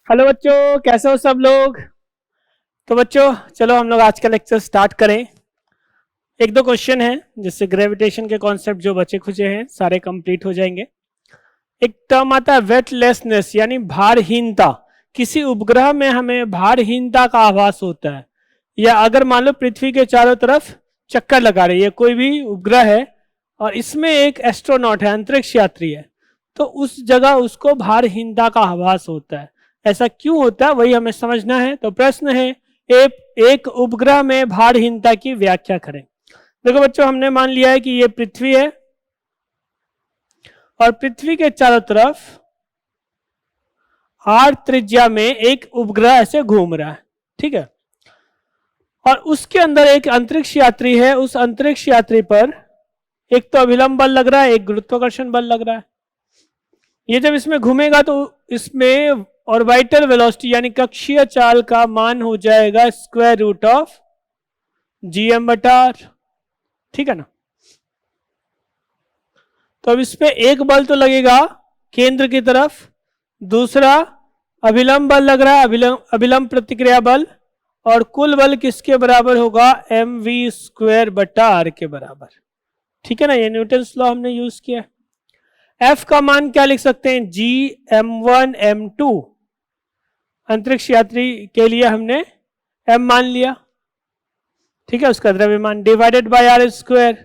Hello बच्चों, कैसे हो सब लोग। तो बच्चों चलो हम लोग आज का लेक्चर स्टार्ट करें। एक दो क्वेश्चन हैं जिससे ग्रेविटेशन के कॉन्सेप्ट जो बचे खुचे हैं सारे कंप्लीट हो जाएंगे। एक टर्म आता है वेटलेसनेस यानी भारहीनता। किसी उपग्रह में हमें भारहीनता का आभास होता है, या अगर मान लो पृथ्वी के चारों तरफ चक्कर लगा रही है कोई भी उपग्रह है और इसमें एक एस्ट्रोनॉट है, अंतरिक्ष यात्री है, तो उस जगह उसको भारहीनता का आभास होता है। ऐसा क्यों होता है वही हमें समझना है। तो प्रश्न है एक उपग्रह में भारहीनता की व्याख्या करें। देखो बच्चों, हमने मान लिया है कि ये पृथ्वी है और पृथ्वी के चारों तरफ r त्रिज्या में एक उपग्रह ऐसे घूम रहा है, ठीक है। और उसके अंदर एक अंतरिक्ष यात्री है, उस अंतरिक्ष यात्री पर एक तो अभिलंब बल लग रहा है, एक गुरुत्वाकर्षण बल लग रहा है। ये जब इसमें घूमेगा तो इसमें ऑर्बिटल वेलोसिटी यानी कक्षीय चाल का मान हो जाएगा स्क्वायर रूट ऑफ gm/r, ठीक है ना। तो अब इस पे एक बल तो लगेगा केंद्र की तरफ, दूसरा अभिलंब बल लग रहा है, अभिलंब प्रतिक्रिया बल, और कुल बल किसके बराबर होगा, mv² के बराबर, ठीक है ना। ये न्यूटन्स लॉ हमने यूज किया। F का मान क्या लिख सकते हैं, gm1m2। अंतरिक्ष यात्री के लिए हमने m मान लिया, ठीक है, उसका द्रव्यमान divided by r²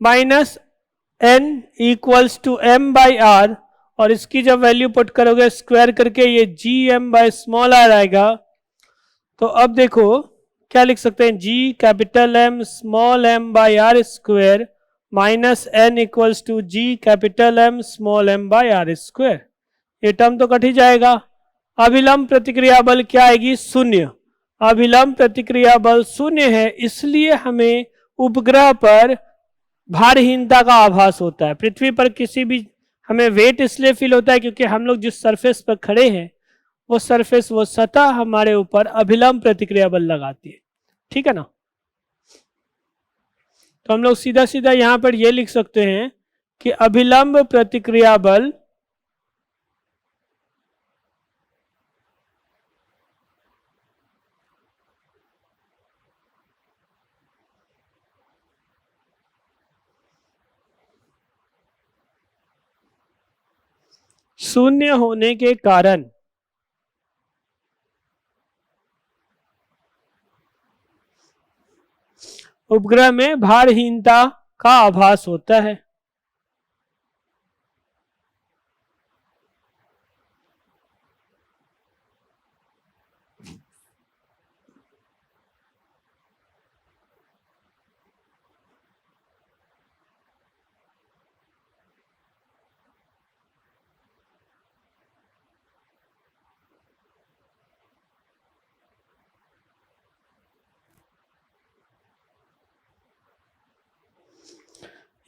minus n equals to m/r, और इसकी जब वैल्यू पुट करोगे स्क्वायर करके ये gm/r आएगा। तो अब देखो क्या लिख सकते हैं, Gm/r² minus n equals to Gm/r²। ये टर्म तो कट ही जाएगा। अभिलंब प्रतिक्रिया बल क्या आएगी, शून्य। अभिलंब प्रतिक्रिया बल शून्य है, इसलिए हमें उपग्रह पर भारहीनता का आभास होता है। पृथ्वी पर किसी भी हमें वेट इसलिए फील होता है क्योंकि हम लोग जिस सरफेस पर खड़े हैं वो सरफेस, वो सतह हमारे ऊपर अभिलंब प्रतिक्रिया बल लगाती है, ठीक है ना। तो हम लोग सीधा सीधा यहां पर ये लिख सकते हैं कि अभिलंब प्रतिक्रिया बल शून्य होने के कारण उपग्रह में भारहीनता का आभास होता है।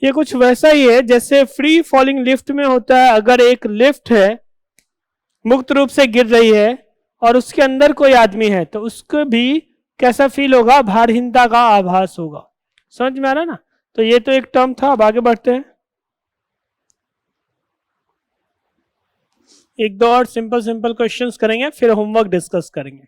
ये कुछ वैसा ही है जैसे फ्री फॉलिंग लिफ्ट में होता है। अगर एक लिफ्ट है मुक्त रूप से गिर रही है और उसके अंदर कोई आदमी है तो उसको भी कैसा फील होगा, भारहीनता का आभास होगा। समझ में आ रहा ना। तो ये तो एक टर्म था। अब आगे बढ़ते हैं, एक दो और सिंपल सिंपल क्वेश्चंस करेंगे फिर होमवर्क डिस्कस करेंगे।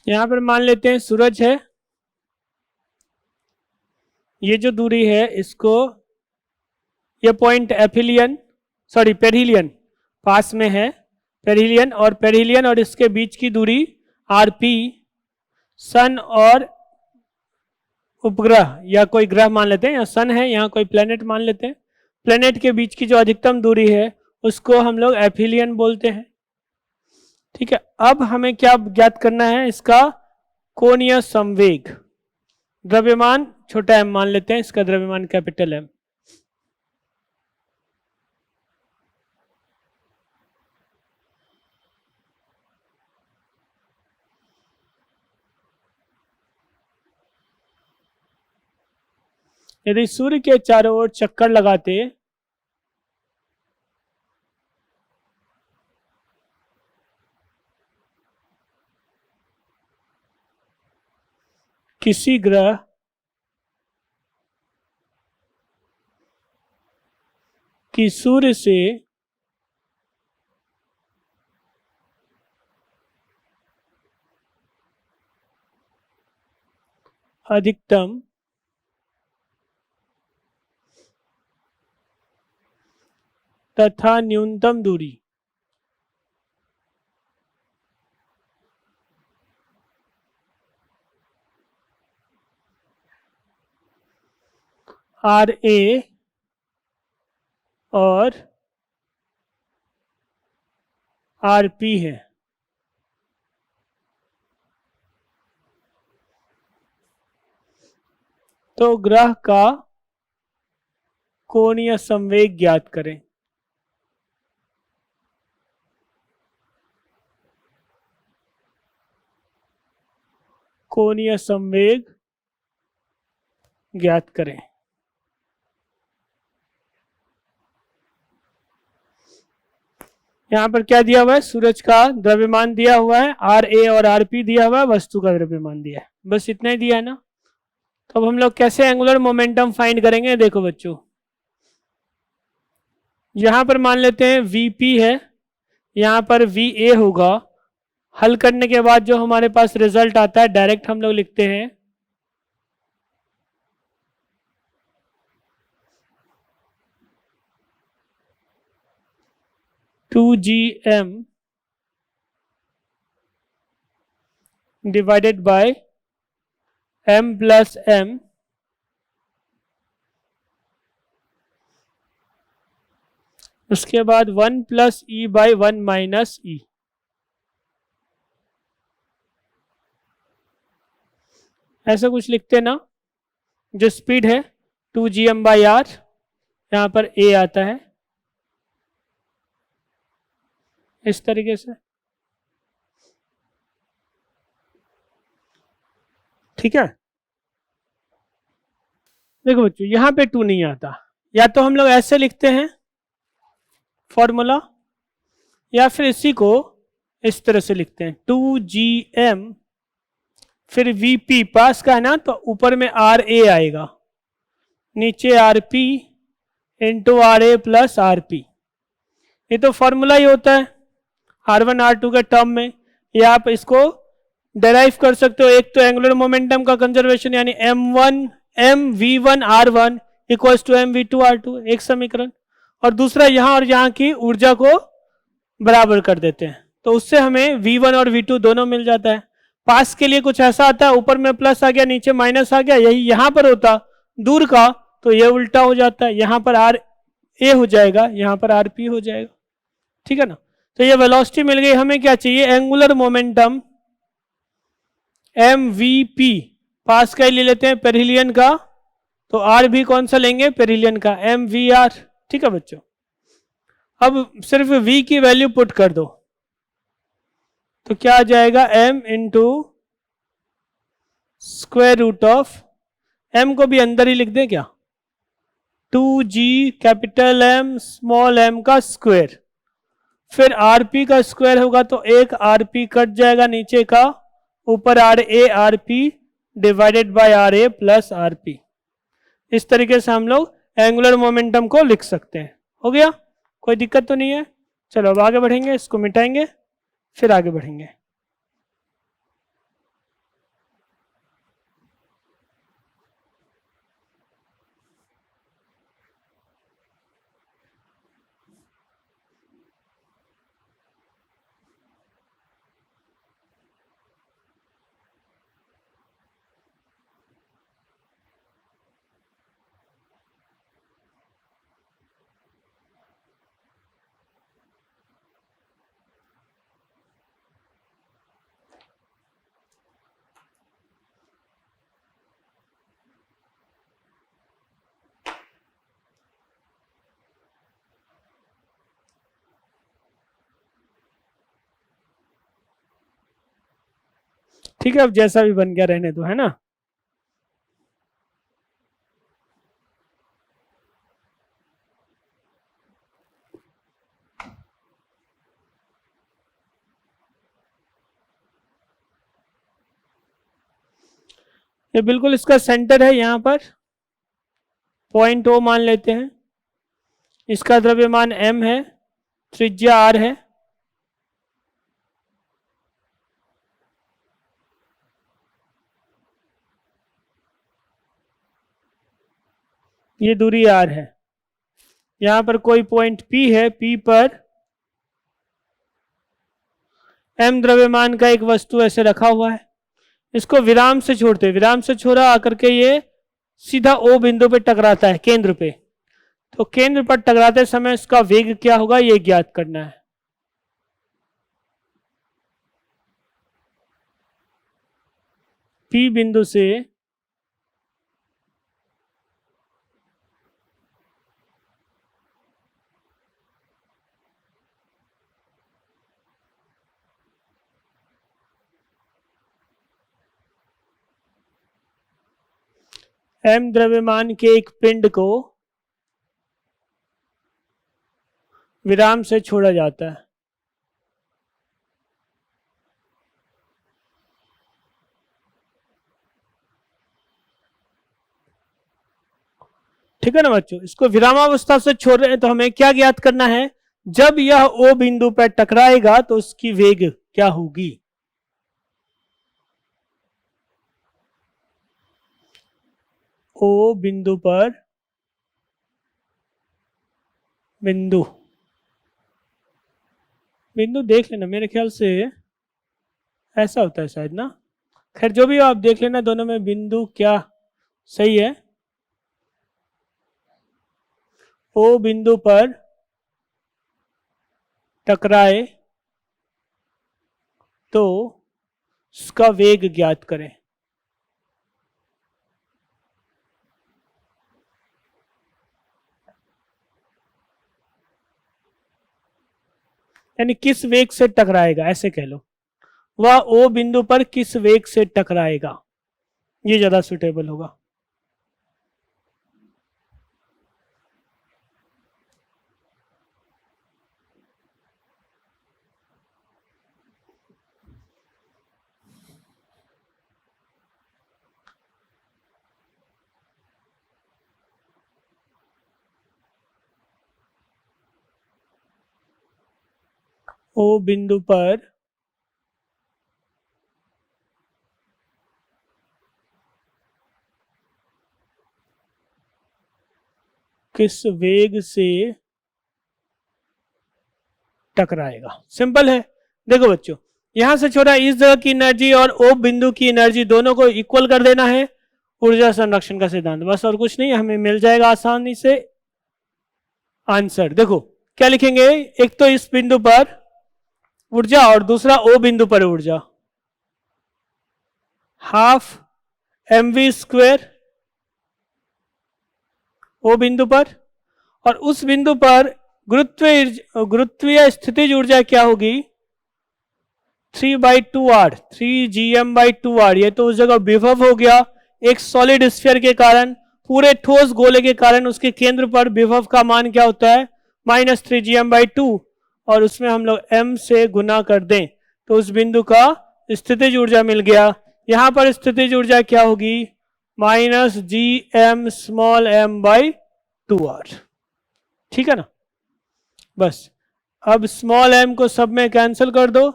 यहां पर मान लेते हैं सूरज है, ये जो दूरी है इसको, ये पॉइंट एफिलियन सॉरी पेरिलियन पास में है, पेरिलियन और इसके बीच की दूरी आरपी। सन और उपग्रह या कोई ग्रह मान लेते हैं, या सन है, यहाँ कोई प्लेनेट मान लेते हैं। प्लेनेट के बीच की जो अधिकतम दूरी है उसको हम लोग एफिलियन बोलते हैं, ठीक है। अब हमें क्या ज्ञात करना है, इसका कोणीय संवेग। द्रव्यमान छोटा एम मान लेते हैं, इसका द्रव्यमान कैपिटल एम। यदि सूर्य के चारों ओर चक्कर लगाते किसी ग्रह की सूर्य से अधिकतम तथा न्यूनतम दूरी RA और RP है, तो ग्रह का कोणीय संवेग ज्ञात करें। कोणीय संवेग ज्ञात करें। यहां पर क्या दिया हुआ है? सूरज का द्रव्यमान दिया हुआ है, RA और RP दिया हुआ है, वस्तु का द्रव्यमान दिया है, बस इतना ही दिया है ना। तो अब हम लोग कैसे एंगुलर मोमेंटम फाइंड करेंगे? देखो बच्चों, यहां पर मान लेते हैं VP है, यहां पर VA होगा। हल करने के बाद जो हमारे पास रिजल्ट आता है डायरेक्ट हम लोग लिखते हैं 2GM divided by M plus M उसके बाद 1 plus E by 1 minus E। ऐसा कुछ लिखते ना, जो स्पीड है 2GM बाई R, यहां पर A आता है इस तरीके से, ठीक है। देखो बच्चों, यहां पे 2 नहीं आता, या तो हम लोग ऐसे लिखते हैं फॉर्मूला, या फिर इसी को इस तरह से लिखते हैं 2GM फिर VP पास का है ना, तो ऊपर में RA आएगा, नीचे RP into RA plus RP। ये तो फॉर्मूला ही होता है R1 R2 के टर्म में। ये आप इसको डेराइव कर सकते हो। एक तो एंगुलर मोमेंटम का कंजर्वेशन, यानी mv1 r1 equals to mv2 r2, एक समीकरण, और दूसरा यहां और यहां की ऊर्जा को बराबर कर देते हैं, तो उससे हमें v1 और v2 दोनों मिल जाता है। पास के लिए कुछ ऐसा आता है, ऊपर में प्लस आ गया नीचे माइनस आ गया, यही यहां पर होता दूर का, तो ये उल्टा हो जाता है, यहां पर आर ए हो जाएगा, यहां पर आर पी हो जाएगा, ठीक है ना। तो ये वेलोसिटी मिल गई, हमें क्या चाहिए? Angular momentum M V P, पास का ही ले लेते हैं पेरिलियन का, तो आर भी कौन सा लेंगे? पेरिलियन का, एम वी आर, ठीक है बच्चों। अब सिर्फ v की वैल्यू पुट कर दो, तो क्या आ जाएगा? m into square root of, m को भी अंदर ही लिख दें क्या, 2g capital M small m का स्क्वायर, फिर rp का स्क्वायर होगा तो एक rp कट जाएगा नीचे का, ऊपर RA RP divided by RA plus RP। इस तरीके से हम लोग एंगुलर मोमेंटम को लिख सकते हैं। हो गया, कोई दिक्कत तो नहीं है? चलो अब आगे बढ़ेंगे, इसको मिटाएंगे फिर आगे बढ़ेंगे। ठीक है, अब जैसा भी बन गया रहने दो, है ना। ये बिल्कुल इसका सेंटर है, यहाँ पर पॉइंट ओ मान लेते हैं। इसका द्रव्यमान m है, त्रिज्या r है। ये दूरी r है। यहां पर कोई पॉइंट p है, p पर m द्रव्यमान का एक वस्तु ऐसे रखा हुआ है। इसको विराम से छोड़ते, विराम से छोड़ा आकर के ये सीधा O बिंदु पे टकराता है, केंद्र पे। तो केंद्र पर टकराते समय इसका वेग क्या होगा ये ज्ञात करना है। P बिंदु से m द्रव्यमान के एक पिंड को विराम से छोड़ा जाता है। ठीक है ना बच्चों, इसको विरामावस्था से छोड़ रहे हैं तो हमें क्या ज्ञात करना है, जब यह O बिंदु पर टकराएगा तो उसकी वेग क्या होगी। O बिंदु पर बिंदु बिंदु देख लेना, मेरे ख्याल से ऐसा होता है शायद ना। खैर जो भी हो आप देख लेना दोनों में बिंदु क्या सही है। O बिंदु पर टकराए तो उसका वेग ज्ञात करें। यानी किस वेग से टकराएगा ऐसे कह लो, वह O बिंदु पर किस वेग से टकराएगा, ये ज्यादा सुटेबल होगा। O बिंदु पर किस वेग से टकराएगा, सिंपल है। देखो बच्चों, यहां से छोड़ा इस जगह की एनर्जी और O बिंदु की एनर्जी दोनों को इक्वल कर देना है, ऊर्जा संरक्षण का सिद्धांत, बस और कुछ नहीं, हमें मिल जाएगा आसानी से आंसर। देखो क्या लिखेंगे, एक तो इस बिंदु पर ऊर्जा और दूसरा O बिंदु पर ऊर्जा, हाफ mv² O बिंदु पर, और उस बिंदु पर गुरुत्वीय स्थितिज ऊर्जा क्या होगी, 3/2r, 3gm/2r। ये तो उस जगह विभव हो गया एक सॉलिड स्फीयर के कारण, पूरे ठोस गोले के कारण उसके केंद्र पर विभव का मान क्या होता है, -3gm/2, और उसमें हम लोग m से गुना कर दें तो उस बिंदु का स्थितिज ऊर्जा मिल गया। यहां पर स्थितिज ऊर्जा क्या होगी, -gm/m/2r। ठीक है ना, बस अब स्मॉल m को सब में कैंसिल कर दो,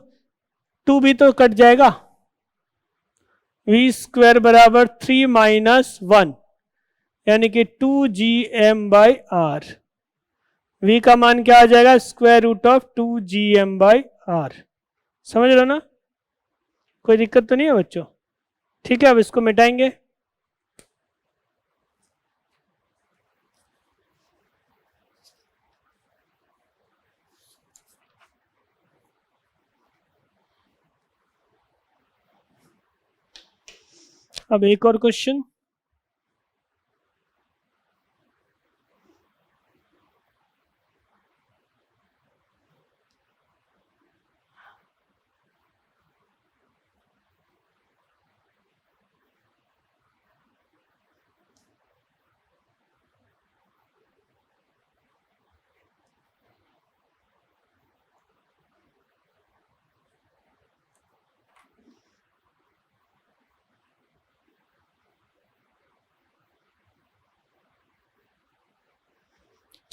2 भी तो कट जाएगा, v² बराबर 3 - 1 यानी कि 2gm/r। v का मान क्या आ जाएगा, √2gm/r। समझ रहे हो ना, कोई दिक्कत तो नहीं है बच्चों। ठीक है, अब इसको मिटाएंगे। अब एक और क्वेश्चन,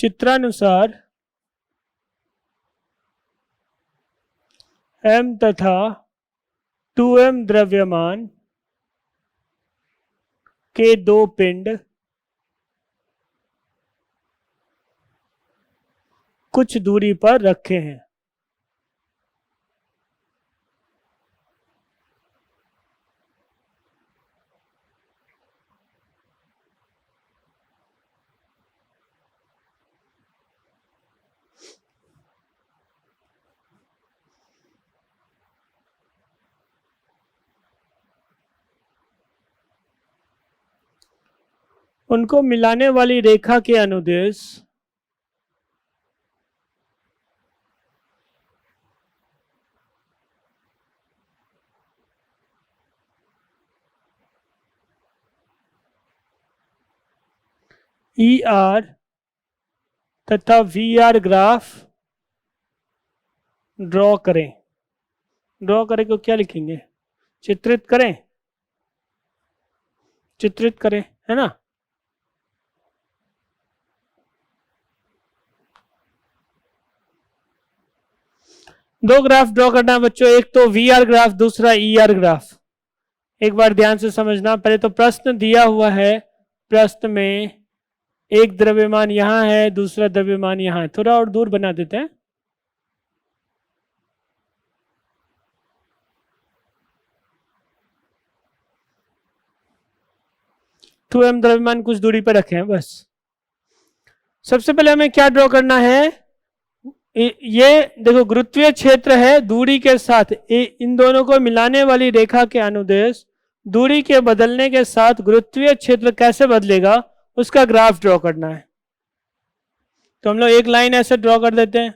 चित्रानुसार m तथा 2m द्रव्यमान के दो पिंड कुछ दूरी पर रखे हैं। उनको मिलाने वाली रेखा के अनुदेश ER तथा VR ग्राफ ड्रॉ करें। ड्रॉ करें को क्या लिखेंगे? चित्रित करें, चित्रित करें, है ना। दो ग्राफ ड्रॉ करना है बच्चों, एक तो VR ग्राफ, दूसरा ER ग्राफ। एक बार ध्यान से समझना, पहले तो प्रश्न दिया हुआ है, प्रश्न में एक द्रव्यमान यहां है, दूसरा द्रव्यमान यहां है। थोड़ा और दूर बना देते हैं। तो हम द्रव्यमान कुछ दूरी पर रखे हैं बस। सबसे पहले हमें क्या ड्रॉ करना है? ये देखो गुरुत्वीय क्षेत्र है, दूरी के साथ इन दोनों को मिलाने वाली रेखा के अनुदेश दूरी के बदलने के साथ गुरुत्वीय क्षेत्र कैसे बदलेगा उसका ग्राफ ड्रॉ करना है। तो हम लोग एक लाइन ऐसे ड्रॉ कर देते हैं।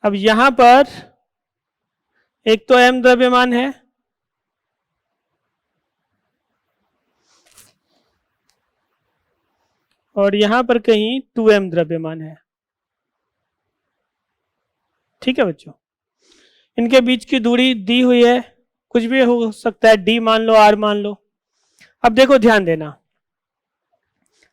अब यहां पर एक तो m द्रव्यमान है, और यहां पर कहीं 2m द्रव्यमान है। ठीक है बच्चों, इनके बीच की दूरी दी हुई है, कुछ भी हो सकता है, d मान लो, r मान लो। अब देखो ध्यान देना,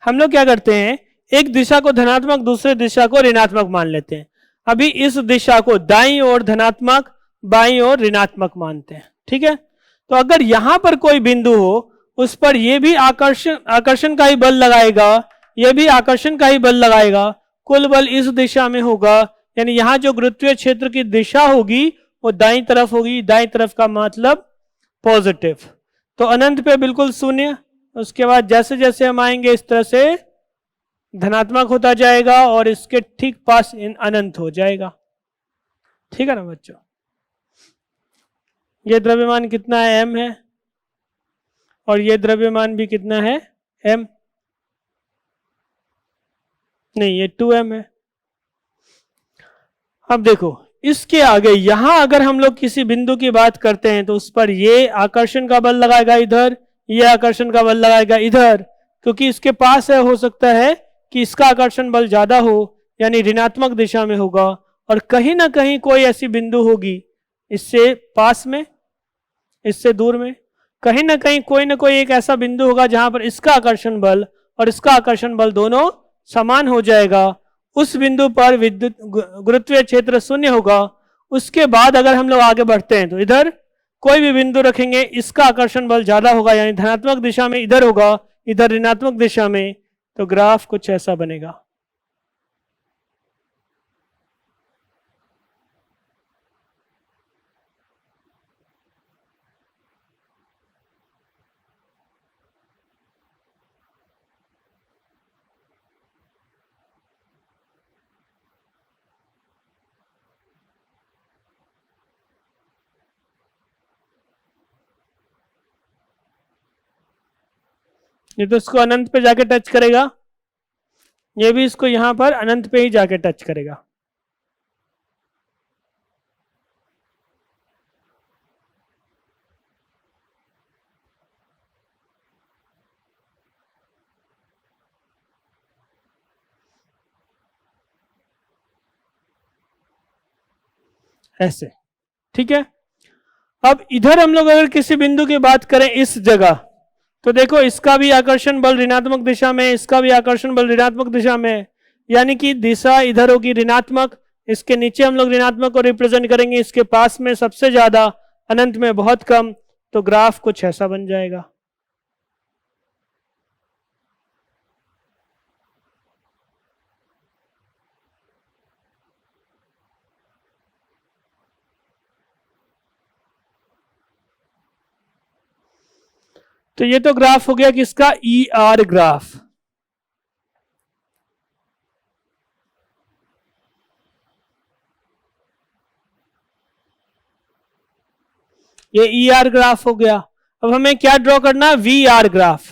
हम लोग क्या करते हैं, एक दिशा को धनात्मक दूसरे दिशा को ऋणात्मक मान लेते हैं। अभी इस दिशा को दाईं ओर धनात्मक, बाईं ओर ऋणात्मक मानते हैं। ठीक है, तो अगर यहां पर कोई बिंदु हो, उस पर यह भी आकर्षण का ही बल लगाएगा, यह भी आकर्षण का ही बल लगाएगा, कुल बल इस दिशा में होगा, यानी यहां जो गुरुत्वीय क्षेत्र की दिशा होगी वो दाईं तरफ होगी। दाईं तरफ का मतलब पॉजिटिव, तो अनंत पे बिल्कुल शून्य। उसके बाद जैसे जैसे हम आएंगे इस तरह से धनात्मक होता जाएगा और इसके ठीक पास अनंत हो जाएगा। ठीक है ना बच्चों, ये द्रव्यमान कितना है? m है, और ये द्रव्यमान भी कितना है? m नहीं, ये 2m है। अब देखो इसके आगे यहां अगर हम लोग किसी बिंदु की बात करते हैं तो उस पर ये आकर्षण का बल लगाएगा इधर, ये आकर्षण का बल लगाएगा इधर, क्योंकि इसके पास है, हो सकता है कि इसका आकर्षण बल ज्यादा हो, यानी ऋणात्मक दिशा में होगा, और कहीं ना कहीं कोई ऐसी बिंदु होगी इससे पास में, इससे दूर में, कहीं ना कहीं कोई ना कोई एक ऐसा बिंदु होगा जहां पर इसका आकर्षण बल और इसका आकर्षण बल दोनों समान हो जाएगा। उस बिंदु पर विद्युत गुरुत्वीय क्षेत्र शून्य होगा। उसके बाद अगर हम लोग आगे बढ़ते हैं तो इधर कोई भी बिंदु रखेंगे, इसका आकर्षण बल ज्यादा होगा, यानी धनात्मक दिशा में इधर होगा, इधर ऋणात्मक दिशा में, तो ग्राफ कुछ ऐसा बनेगा। ये तो इसको अनंत पे जाके टच करेगा, ये भी इसको यहां पर अनंत पे ही जाके टच करेगा। ऐसे, ठीक है। अब इधर हम लोग अगर किसी बिंदु की बात करें इस जगह, तो देखो इसका भी आकर्षण बल ऋणात्मक दिशा में, इसका भी आकर्षण बल ऋणात्मक दिशा में, यानी कि दिशा इधर होगी ऋणात्मक, इसके नीचे हम लोग ऋणात्मक को रिप्रेजेंट करेंगे, इसके पास में सबसे ज्यादा, अनंत में बहुत कम, तो ग्राफ कुछ ऐसा बन जाएगा। तो ये तो ग्राफ हो गया किसका, ई आर ग्राफ। ये ई आर ग्राफ हो गया। अब हमें क्या ड्रॉ करना है, वी आर ग्राफ।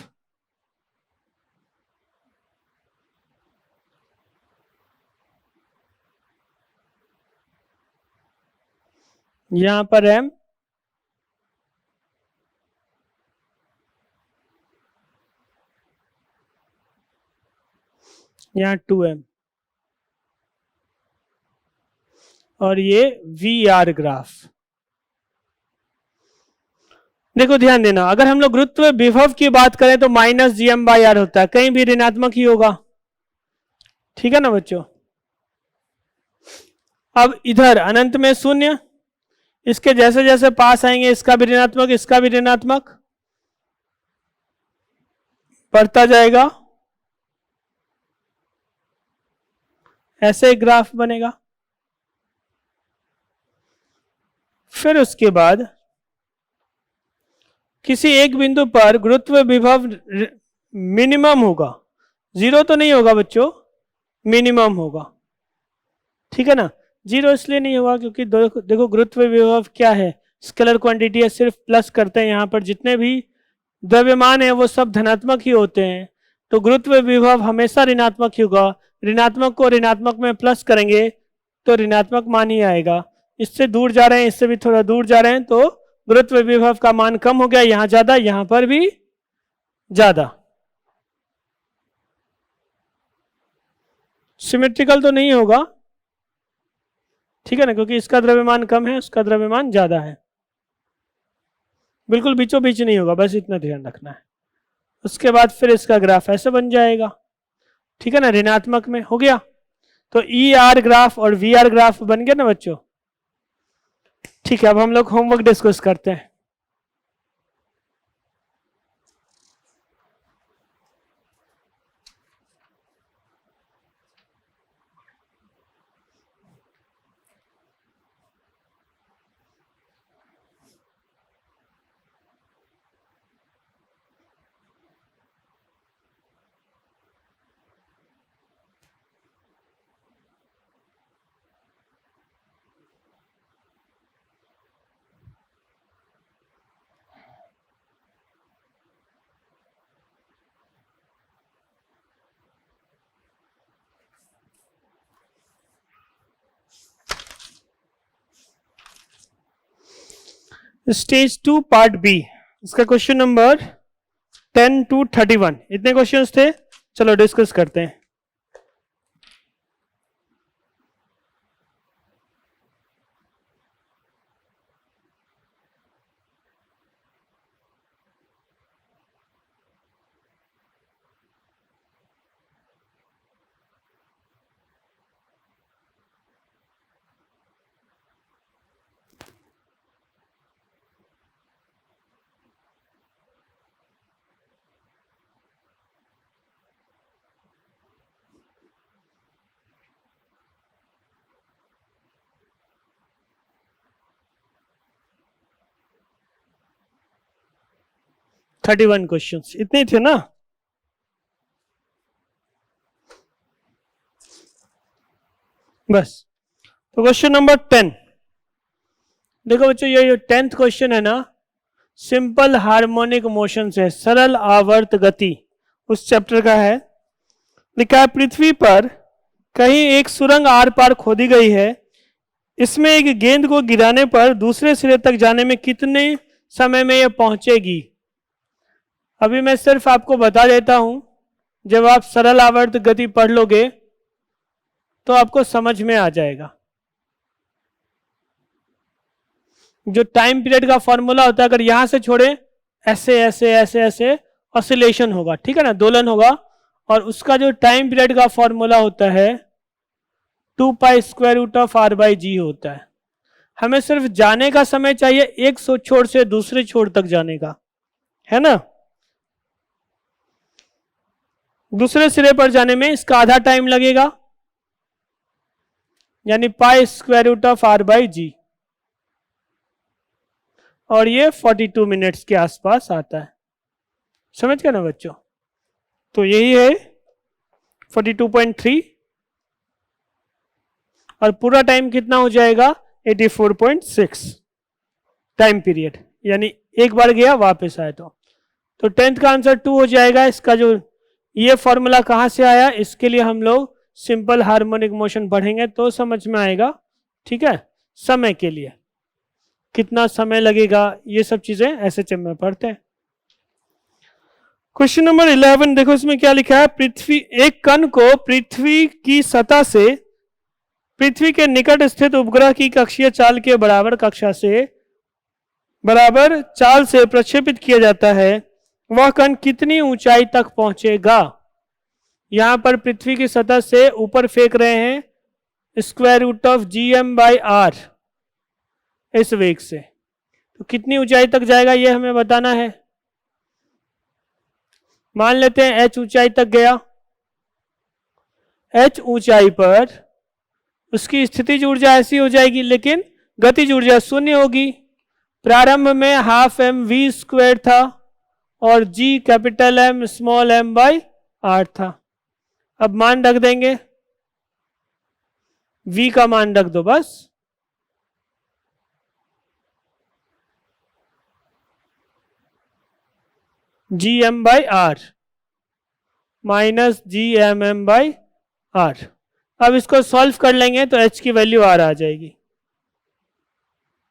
यहां पर एम, यहां 2m, और ये वी आर ग्राफ। देखो ध्यान देना, अगर हम लोग गुरुत्व विभव की बात करें तो माइनस GM/r होता है, कहीं भी ऋणात्मक ही होगा, ठीक है ना बच्चों। अब इधर अनंत में शून्य, इसके जैसे जैसे पास आएंगे इसका भी ऋणात्मक, इसका भी ऋणात्मक बढ़ता जाएगा, ऐसे एक ग्राफ बनेगा। फिर उसके बाद किसी एक बिंदु पर गुरुत्व विभव मिनिमम होगा, जीरो तो नहीं होगा बच्चों, मिनिमम होगा, ठीक है ना। जीरो इसलिए नहीं होगा क्योंकि देखो गुरुत्व विभव क्या है, स्केलर क्वांटिटी है, सिर्फ प्लस करते हैं, यहां पर जितने भी द्रव्यमान है वो सब धनात्मक ही होते हैं, तो गुरुत्व विभव हमेशा ऋणात्मक ही होगा। ऋणात्मक को ऋणात्मक में प्लस करेंगे तो ऋणात्मक मान ही आएगा। इससे दूर जा रहे हैं, इससे भी थोड़ा दूर जा रहे हैं, तो गुरुत्व विभव का मान कम हो गया, यहां ज्यादा, यहां पर भी ज्यादा। सिमेट्रिकल तो नहीं होगा, ठीक है ना, क्योंकि इसका द्रव्यमान कम है, उसका द्रव्यमान ज्यादा है। बिल्कुल बीचों बीच नहीं होगा, बस इतना ध्यान रखना है। उसके बाद फिर इसका ग्राफ ऐसे बन जाएगा, ठीक है ना, ऋणात्मक में हो गया। तो ई आर ग्राफ और वी आर ग्राफ बन गया ना बच्चों। ठीक है, अब हम लोग होमवर्क डिस्कस करते हैं। स्टेज 2 पार्ट बी, इसका क्वेश्चन नंबर 10 to 31, इतने क्वेश्चंस थे। चलो डिस्कस करते हैं। थर्टी वन क्वेश्चन इतने थे ना। बस, तो क्वेश्चन नंबर 10 देखो बच्चों, ये 10th क्वेश्चन है ना, सिंपल हार्मोनिक मोशन से, सरल आवर्त गति, उस चैप्टर का है। लिखा है पृथ्वी पर कहीं एक सुरंग आर पार खोदी गई है, इसमें एक गेंद को गिराने पर दूसरे सिरे तक जाने में कितने समय में यह पहुंचेगी। अभी मैं सिर्फ आपको बता देता हूं, जब आप सरल आवर्त गति पढ़ लोगे तो आपको समझ में आ जाएगा। जो टाइम पीरियड का फॉर्मूला होता है, अगर यहां से छोड़े ऐसे ऐसे ऐसे ऐसे ऑसिलेशन होगा, ठीक है ना, दोलन होगा, और उसका जो टाइम पीरियड का फॉर्मूला होता है 2 pi square root of R by G होता है। हमें सिर्फ जाने का समय चाहिए एक छोर से दूसरे छोर तक जाने का, है ना। दूसरे सिरे पर जाने में इसका आधा टाइम लगेगा, यानी pi square root of R by G, और ये 42 मिनट्स के आसपास आता है। समझ गए ना बच्चों? तो यही है 42.3, और पूरा टाइम कितना हो जाएगा 84.6 टाइम पीरियड, यानी एक बार गया वापस आया। तो 10th का आंसर 2 हो जाएगा। इसका जो ये फॉर्मूला कहाँ से आया, इसके लिए हम लोग सिंपल हार्मोनिक मोशन पढ़ेंगे तो समझ में आएगा, ठीक है। समय के लिए कितना समय लगेगा, ये सब चीजें एसएचएम में पढ़ते हैं। क्वेश्चन नंबर 11 देखो, इसमें क्या लिखा है। पृथ्वी, एक कण को पृथ्वी की सतह से पृथ्वी के निकट स्थित उपग्रह की कक्षीय चाल के बराबर चाल से प्रक्षेपित किया जाता है। वह कण कितनी ऊंचाई तक पहुंचेगा? यहां पर पृथ्वी की सतह से ऊपर फेंक रहे हैं square root of G M by R इस वेग से, तो कितनी ऊंचाई तक जाएगा ये हमें बताना है। मान लेते हैं h ऊंचाई तक गया। h ऊंचाई पर उसकी स्थितिज ऊर्जा ऐसी हो जाएगी, लेकिन गतिज ऊर्जा शून्य होगी। प्रारंभ में हाफ एम वी स्क्वायर था और g capital M small m by R था। अब मान रख देंगे, v का मान रख दो बस। G M by R minus G M M by R. अब इसको सॉल्व कर लेंगे तो h की वैल्यू आर आ जाएगी।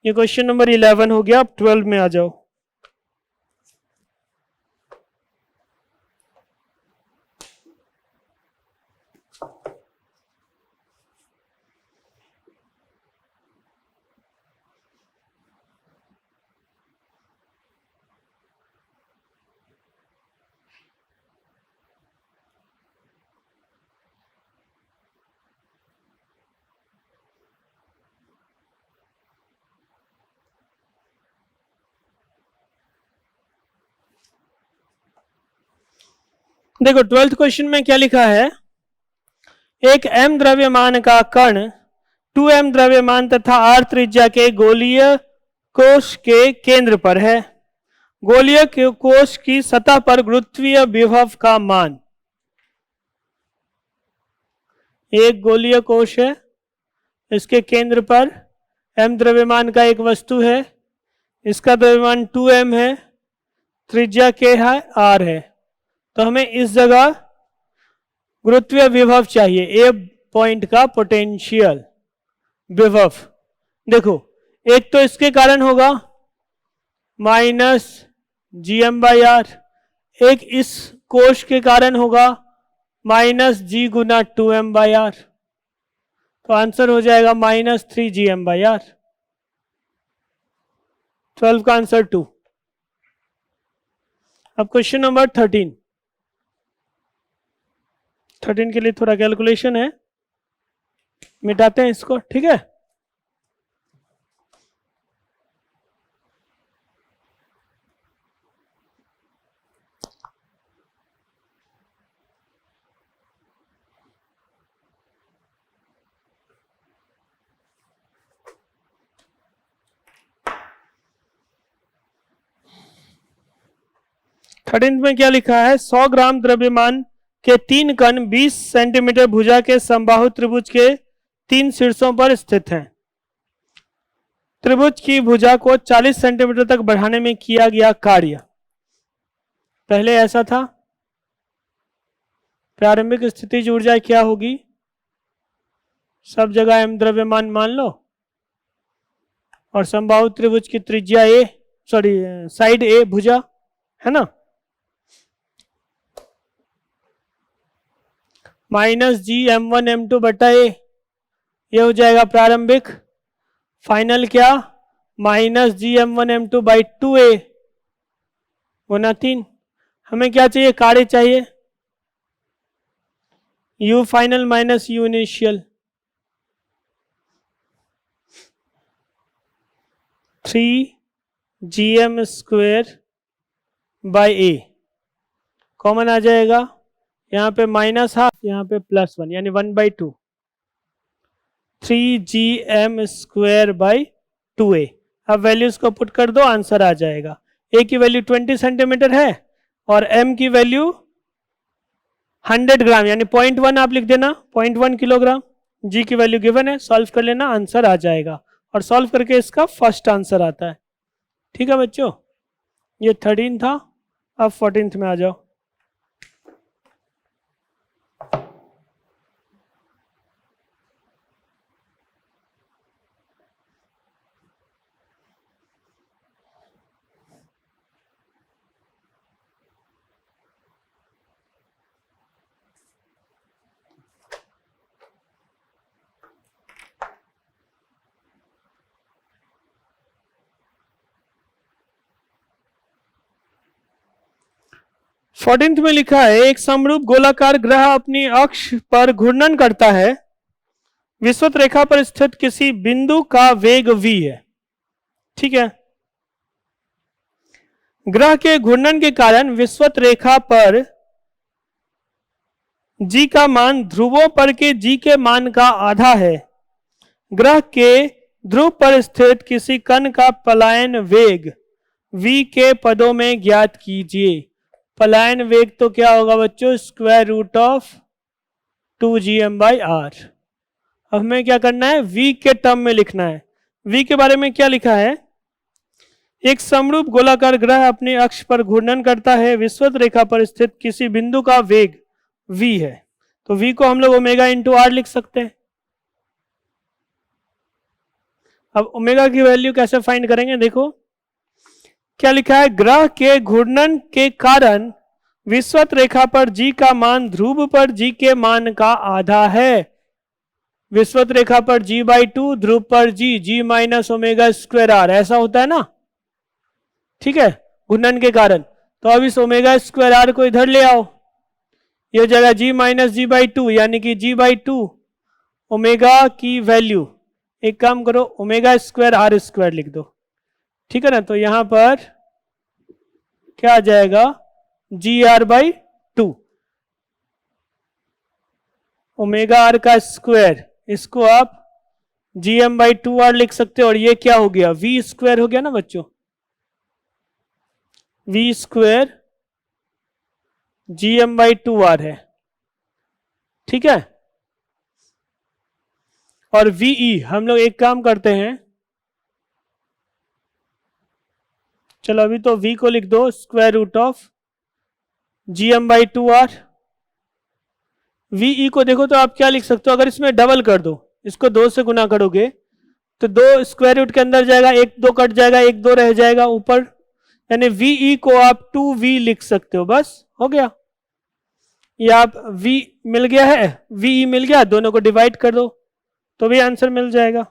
ये क्वेश्चन नंबर 11 हो गया। अब 12 में आ जाओ। देखो 12th क्वेश्चन में क्या लिखा है। एक m द्रव्यमान का कण 2m द्रव्यमान तथा r त्रिज्या के गोलीय कोश के केंद्र पर है। गोलीय कोश की सतह पर गुरुत्वीय विभव का मान। एक गोलीय कोश है, इसके केंद्र पर m द्रव्यमान का एक वस्तु है, इसका द्रव्यमान 2m है, त्रिज्या k है, r है। तो हमें इस जगह गुरुत्वीय विभव चाहिए, ए पॉइंट का पोटेंशियल विभव। देखो एक तो इसके कारण होगा minus G M by R, एक इस कोश के कारण होगा माइनस जी गुना 2m बाई आर। तो आंसर हो जाएगा माइनस 3gm बाई आर। 12 का आंसर 2। अब क्वेश्चन नंबर 13 के लिए थोड़ा कैलकुलेशन है, मिटाते हैं इसको, ठीक है। थर्टीन में क्या लिखा है। 100 ग्राम द्रव्यमान के 3 कण 20 सेंटीमीटर भुजा के समबाहु त्रिभुज के 3 शीर्षों पर स्थित हैं। त्रिभुज की भुजा को 40 सेंटीमीटर तक बढ़ाने में किया गया कार्य। पहले ऐसा था, प्रारंभिक स्थितिज ऊर्जा क्या होगी, सब जगह m द्रव्यमान मान लो, और समबाहु त्रिभुज की त्रिज्या a, साइड a भुजा है ना, माइनस जी m1 m2 बटा a, ये हो जाएगा प्रारंभिक। फाइनल क्या, minus ji m1 m2 by 2a गुना 3। हमें क्या चाहिए, कार्य चाहिए। U final minus U initial, 3gm square by A, common आ जाएगा, यहाँ पे माइनस हाफ, यहाँ पे +1 यानी 1/2, 3gm स्क्वेयर बाई 2a। अब वैल्यूज को पुट कर दो, आंसर आ जाएगा। a की वैल्यू 20 सेंटीमीटर है और m की वैल्यू 100 ग्राम यानी 0.1 आप लिख देना, 0.1 किलोग्राम। g की वैल्यू गिवन है, सॉल्व कर लेना, आंसर आ जाएगा। और सॉल्व करके इसका फर्स्ट आंसर आता है। ठीक है बच्चों, ये 13 था, अब 14th में आ जाओ। फोर्टीन्थ में लिखा है, एक समरूप गोलाकार ग्रह अपनी अक्ष पर घूर्णन करता है, विषुवत रेखा पर स्थित किसी बिंदु का वेग v है। ठीक है, ग्रह के घूर्णन के कारण विषुवत रेखा पर g का मान ध्रुवों पर के g के मान का आधा है। ग्रह के ध्रुव पर स्थित किसी कण का पलायन वेग v के पदों में ज्ञात कीजिए। पलायन वेग तो क्या होगा बच्चों, स्क्वायर रूट ऑफ 2gm/r। अब हमें क्या करना है, v के टर्म में लिखना है। v के बारे में क्या लिखा है, एक समरूप गोलाकार ग्रह अपने अक्ष पर घूर्णन करता है, विषुवत रेखा पर स्थित किसी बिंदु का वेग v है। तो v को हम लोग ओमेगा इंटू आर लिख सकते हैं। अब ओमेगा की वैल्यू कैसे फाइंड करेंगे, देखो क्या लिखा है, ग्रह के घूर्णन के कारण विषुवत रेखा पर g का मान ध्रुव पर g के मान का आधा है। विषुवत रेखा पर g/2, ध्रुव पर g minus omega square R, ऐसा होता है ना। ठीक है, घूर्णन के कारण। तो अब इस ओमेगा स्क्वायर आर को इधर ले आओ, यह जगह g माइनस g/2 यानी कि g/2 ओमेगा की वैल्यू, एक काम करो ओमेगा स्क्वायर आर स्क्वायर लिख दो। ठीक है ना, तो यहां पर क्या आ जाएगा, gr/2 ओमेगा आर का स्क्वायर, इसको आप gm/2r लिख सकते हो। और ये क्या हो गया, v स्क्वायर हो गया ना बच्चों, v स्क्वायर gm/2r है। ठीक है, और ve हम लोग एक काम करते हैं, चलो अभी तो v को लिख दो square root of gm/2r। ve को देखो तो आप क्या लिख सकते हो, अगर इसमें डबल कर दो, इसको 2 से गुना करोगे तो 2 स्क्वायर रूट के अंदर जाएगा, 1 2 कट जाएगा, 1 2 रह जाएगा ऊपर, यानी ve को आप 2v लिख सकते हो, बस हो गया। ये आप v मिल गया है, ve मिल गया, दोनों को डिवाइड कर दो तो भी आंसर मिल जाएगा।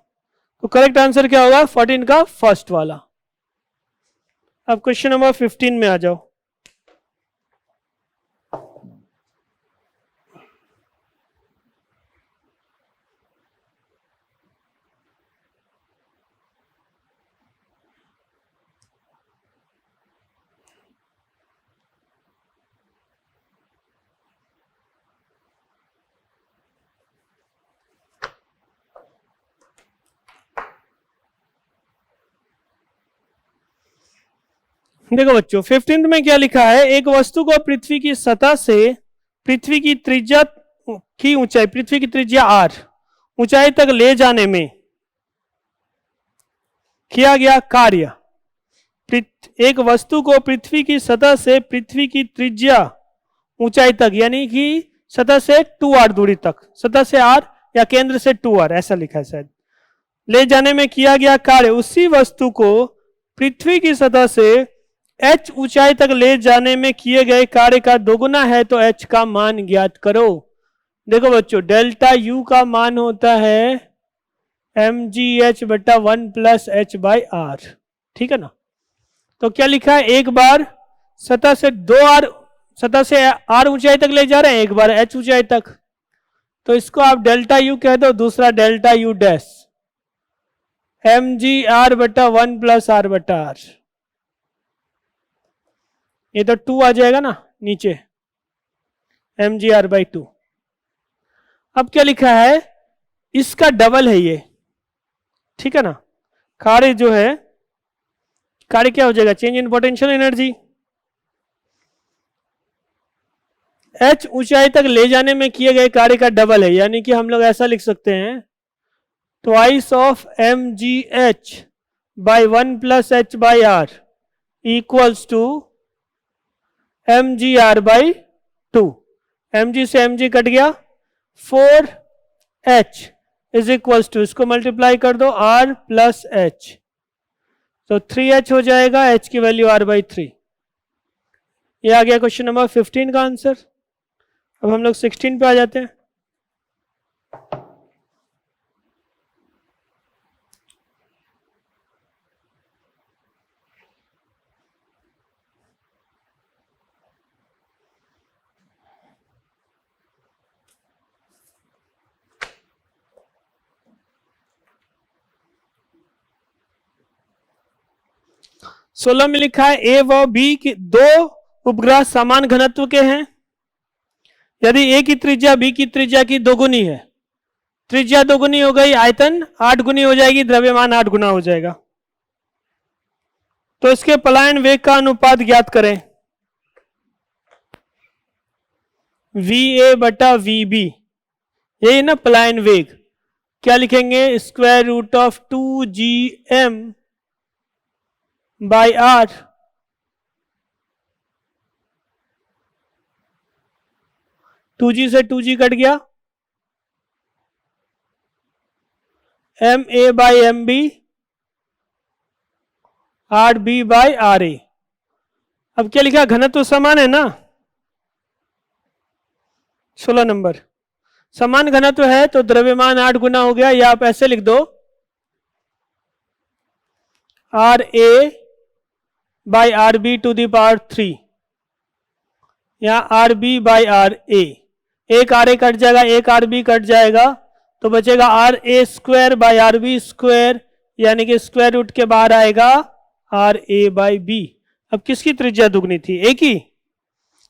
तो करेक्ट आंसर क्या होगा, 14 का फर्स्ट वाला। अब क्वेश्चन नंबर 15 में आ जाओ। देखो बच्चों 15th में क्या लिखा है, एक वस्तु को पृथ्वी की सतह से पृथ्वी की त्रिज्या की ऊंचाई, पृथ्वी की त्रिज्या r ऊंचाई तक ले जाने में किया गया कार्य। एक वस्तु को पृथ्वी की सतह से पृथ्वी की त्रिज्या ऊंचाई तक यानी कि सतह से 2r दूरी तक, सतह से r या केंद्र से 2r ऐसा लिखा है शायद, ले जाने में किया गया कार्य, उसी वस्तु को पृथ्वी की सतह से h ऊंचाई तक ले जाने में किए गए कार्य का दोगुना है तो h का मान ज्ञात करो। देखो बच्चों डेल्टा u का मान होता है mgh/1 + h/r। ठीक है ना, तो क्या लिखा है, एक बार सतह से 2r, सतह से r ऊंचाई तक ले जा रहे हैं, एक बार h ऊंचाई तक। तो इसको आप डेल्टा यू कह दो, दूसरा delta U dash, mg/1 plus r/r। ये तो 2 आ जाएगा ना नीचे, mgr/2। अब क्या लिखा है, इसका डबल है ये, ठीक है ना। कार्य जो है, कार्य क्या हो जाएगा, change in potential energy. h ऊंचाई तक ले जाने में किए गए कार्य का डबल है, यानी कि हम लोग ऐसा लिख सकते हैं, twice of mgh by 1 plus h by r equals to mgr/2। mg से mg कट गया, 4h इज इक्वल्स टू, इसको मल्टीप्लाई कर दो, r प्लस h, तो 3h हो जाएगा, h की वैल्यू r/3। ये आ गया क्वेश्चन नंबर 15 का आंसर। अब हम लोग 16 पे आ जाते हैं। सोलह में लिखा है ए व बी की दो उपग्रह समान घनत्व के हैं यदि ए की त्रिज्या बी की त्रिज्या की दोगुनी है। त्रिज्या दोगुनी हो गई, आयतन 8 गुनी हो जाएगी, द्रव्यमान 8 गुना हो जाएगा। तो इसके पलायन वेग का अनुपात ज्ञात करें, va/vb, यही ना पलायन वेग। क्या लिखेंगे, square root of 2gm by r, two G से 2g कट गया, ma by mb rb by ra। अब क्या लिखा, घनत्व समान है ना, 16 नंबर। समान घनत्व है तो द्रव्यमान 8 गुना हो गया, या आप ऐसे लिख दो, ra by rb to the power 3, या rb बाई ra। एक आर ए कट जाएगा, एक आर बी कट जाएगा, तो बचेगा R A square by R B square, यानी कि स्क्वायर रूट के बाहर आएगा आर ए बाई बी। अब किसकी त्रिज्या दुगनी थी, ए की।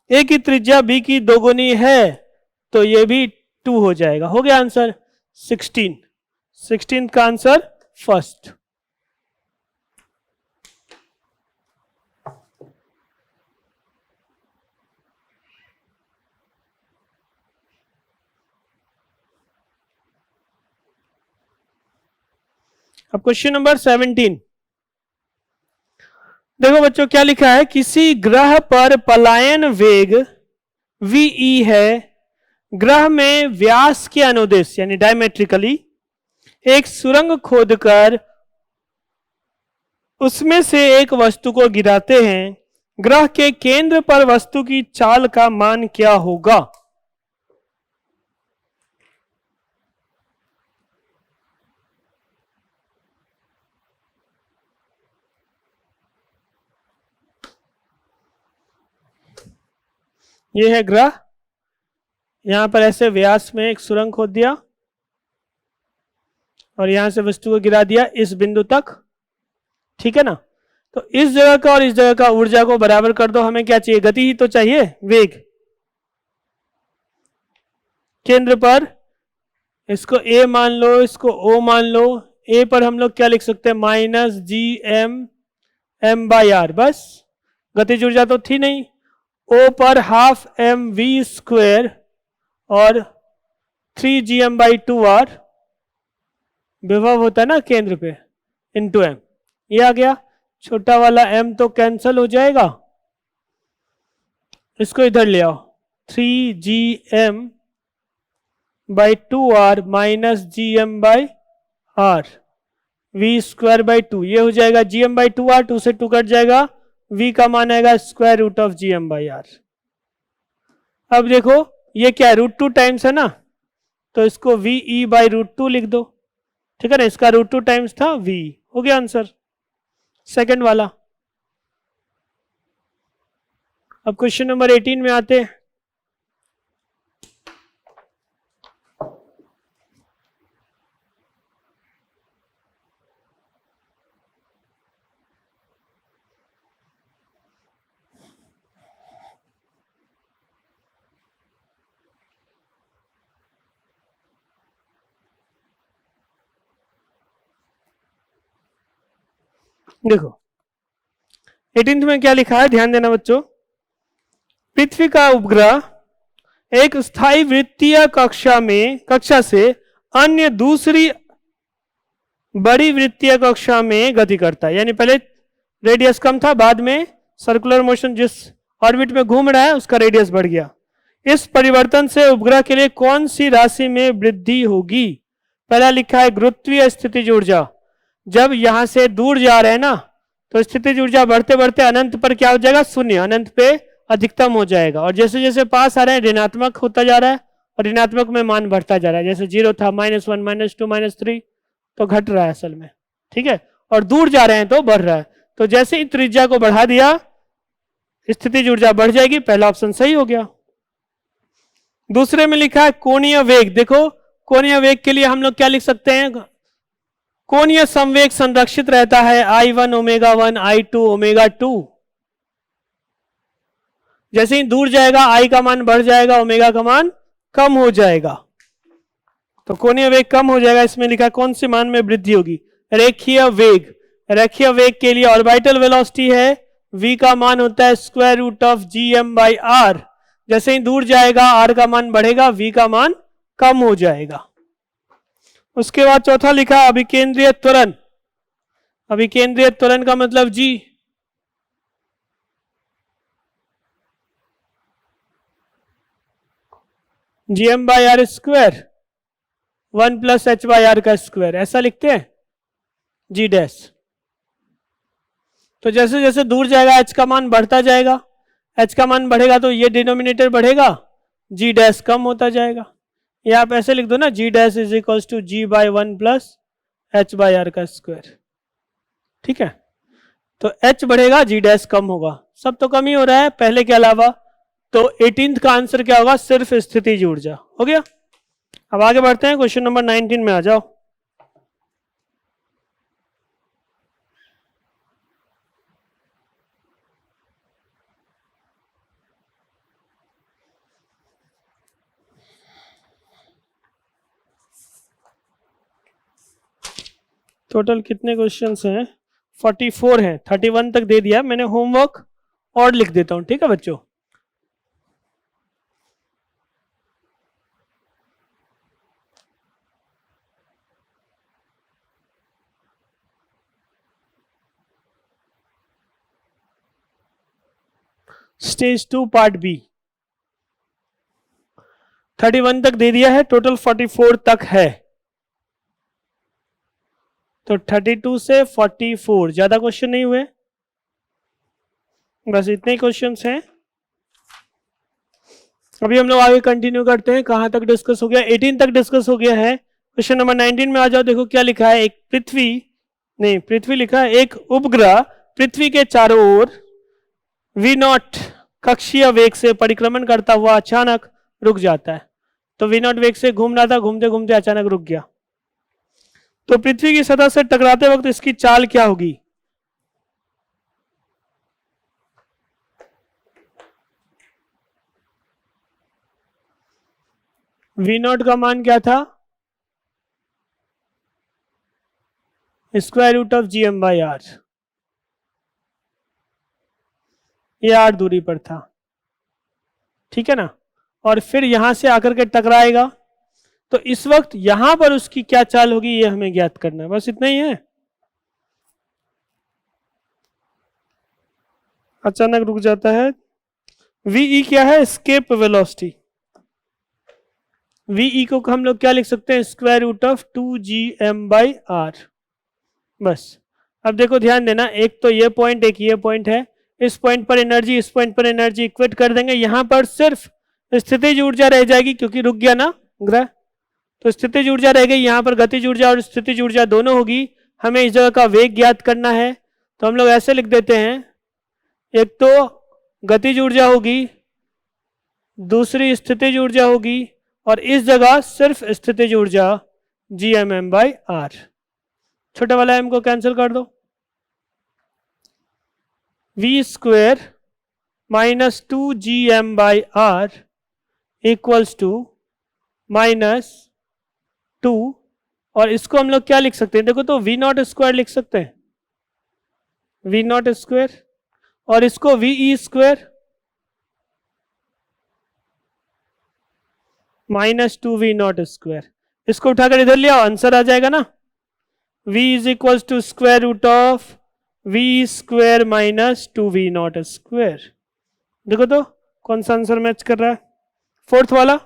ए की त्रिज्या बी की दोगुनी है, तो ये भी 2 हो जाएगा। हो गया आंसर 16। 16 का आंसर फर्स्ट। अब क्वेश्चन नंबर 17। देखो बच्चों क्या लिखा है, किसी ग्रह पर पलायन वेग ve है, ग्रह में व्यास के अनुदेश यानी डायमेट्रिकली एक सुरंग खोदकर उसमें से एक वस्तु को गिराते हैं, ग्रह के केंद्र पर वस्तु की चाल का मान क्या होगा। ये है ग्रह, यहां पर ऐसे व्यास में एक सुरंग खोद दिया और यहां से वस्तु को गिरा दिया इस बिंदु तक, ठीक है ना। तो इस जगह का और इस जगह का ऊर्जा को बराबर कर दो। हमें क्या चाहिए, गति ही तो चाहिए, वेग। केंद्र पर इसको ए मान लो, इसको ओ मान लो। ए पर हम लोग क्या लिख सकते हैं, -gm/m/r, बस। गतिज ऊर्जा तो थी नहीं। ओ पर ½mv² और 3gm/2r विभव होता है ना केंद्र पे, इंटू m। ये आ गया, छोटा वाला m तो कैंसल हो जाएगा, इसको इधर ले आओ, 3gm/2r -gm/r v²/2, ये हो जाएगा gm/2r, 2 से 2 कट जाएगा, v का मान आएगा स्क्वायर रूट ऑफ gm/r। अब देखो ये क्या है, √2 टाइम्स है ना, तो इसको ve/√2 लिख दो, ठीक है ना। इसका √2 टाइम्स था v, हो गया आंसर सेकंड वाला। अब क्वेश्चन नंबर 18 में आते हैं। देखो 18th में क्या लिखा है, ध्यान देना बच्चों। पृथ्वी का उपग्रह एक स्थायी वृत्तीय कक्षा से अन्य दूसरी बड़ी वृत्तीय कक्षा में गति करता है। यानी पहले रेडियस कम था, बाद में सर्कुलर मोशन जिस ऑर्बिट में घूम रहा है उसका रेडियस बढ़ गया। इस परिवर्तन से उपग्रह के लिए कौन सी राशि में वृद्धि होगी? पहला लिखा है गुरुत्वीय स्थितिज ऊर्जा। जब यहां से दूर जा रहे हैं ना, तो स्थितिज ऊर्जा बढ़ते बढ़ते अनंत पर क्या हो जाएगा? शून्य। अनंत पे अधिकतम हो जाएगा, और जैसे जैसे पास आ रहे हैं ऋणात्मक होता जा रहा है, और ऋणात्मक में मान बढ़ता जा रहा है। जैसे 0 था, -1 -2 -3, तो घट रहा है असल में, ठीक है। और दूर जा रहे हैं तो बढ़ रहा है। तो जैसे ही त्रिज्या को बढ़ा दिया, स्थितिज ऊर्जा बढ़ जाएगी। पहला ऑप्शन सही हो गया। दूसरे में लिखा है कोणीय वेग। देखो कोणीय वेग के लिए हम लोग क्या लिख सकते हैं? कोणीय संवेग संरक्षित रहता है I1 ω1 I2 ω2। जैसे ही दूर जाएगा I का मान बढ़ जाएगा, ओमेगा का मान कम हो जाएगा। तो कोणीय वेग कम हो जाएगा। इसमें लिखा कौन से मान में वृद्धि होगी? रेखीय वेग। रेखीय वेग के लिए ऑर्बिटल वेलोसिटी है v का मान होता है √g m/r। जैसे ही दूर जाएगा r का मान बढ़ेगा, v का मान कम हो जाएगा। उसके बाद चौथा लिखा अभिकेंद्रीय त्वरण। अभिकेंद्रीय त्वरण का मतलब g। gm/r², 1 + h/r का स्क्वायर, ऐसा लिखते हैं g डैश। तो जैसे जैसे दूर जाएगा h का मान बढ़ता जाएगा। h का मान बढ़ेगा तो ये डिनोमिनेटर बढ़ेगा, g डैश कम होता जाएगा। ये आप ऐसे लिख दो ना, g dash is equal to g/1 + h/r का स्क्वायर, ठीक है। तो h बढ़ेगा, g डैश कम होगा। सब तो कम ही हो रहा है पहले के अलावा। तो 18th का आंसर क्या होगा? सिर्फ स्थितिज ऊर्जा। हो गया। अब आगे बढ़ते हैं, क्वेश्चन नंबर 19 में आ जाओ। टोटल कितने क्वेश्चंस हैं? 44 हैं। 31 तक दे दिया मैंने होमवर्क, और लिख देता हूं, ठीक है बच्चों। स्टेज 2 पार्ट बी 31 तक दे दिया है, टोटल 44 तक है। तो 32 से 44 ज्यादा क्वेश्चन नहीं हुए, बस इतने ही क्वेश्चंस हैं। अभी हम लोग आगे कंटिन्यू करते हैं। कहां तक डिस्कस हो गया? 18 तक डिस्कस हो गया है। क्वेश्चन नंबर 19 में आ जाओ। देखो क्या लिखा है, एक पृथ्वी लिखा है, एक उपग्रह पृथ्वी के चारों ओर v0 कक्षीय वेग से परिक्रमण करता हुआ अचानक रुक जाता है। तो v0 वेग से घूम रहा था, घूमते घूमते अचानक रुक गया। तो पृथ्वी की सतह से टकराते वक्त इसकी चाल क्या होगी? v0 का मान क्या था? √g m/r। ये r दूरी पर था, ठीक है ना। और फिर यहां से आकर के टकराएगा, तो इस वक्त यहां पर उसकी क्या चाल होगी ये हमें ज्ञात करना है। बस इतना ही है। अचानक रुक जाता है। वीई क्या है? Escape velocity. वीई को हम लोग क्या लिख सकते हैं? √2gm/r। बस। अब देखो ध्यान देना, एक तो ये पॉइंट, एक ये पॉइंट है। इस पॉइंट पर एनर्जी, इस पॉइंट पर एनर्जी इक्वेट कर देंगे। यहां पर सिर्फ स्थितिज ऊर्जा रह जाएगी, क्योंकि रुक गया ना ग्रह। तो स्थितिज ऊर्जा रह गई, यहां पर गतिज ऊर्जा और स्थितिज ऊर्जा दोनों होगी। हमें इस जगह का वेग ज्ञात करना है, तो हम लोग ऐसे लिख देते हैं, एक तो गतिज ऊर्जा होगी, दूसरी स्थितिज ऊर्जा होगी, और इस जगह सिर्फ स्थितिज ऊर्जा gmm/r। छोटा वाला m को कैंसिल कर दो। v² -2gm/r इक्वल्स टू -2, और इसको हम लोग क्या लिख सकते हैं? देखो तो v0² लिख सकते हैं। वी नॉट स्क्वायर, और इसको V E square minus 2v0 square, इसको उठाकर इधर ले आओ, आंसर आ जाएगा ना, v is equal to square root of v square minus 2v0 square. देखो तो कौन सा आंसर मैच कर रहा है, फोर्थ वाला।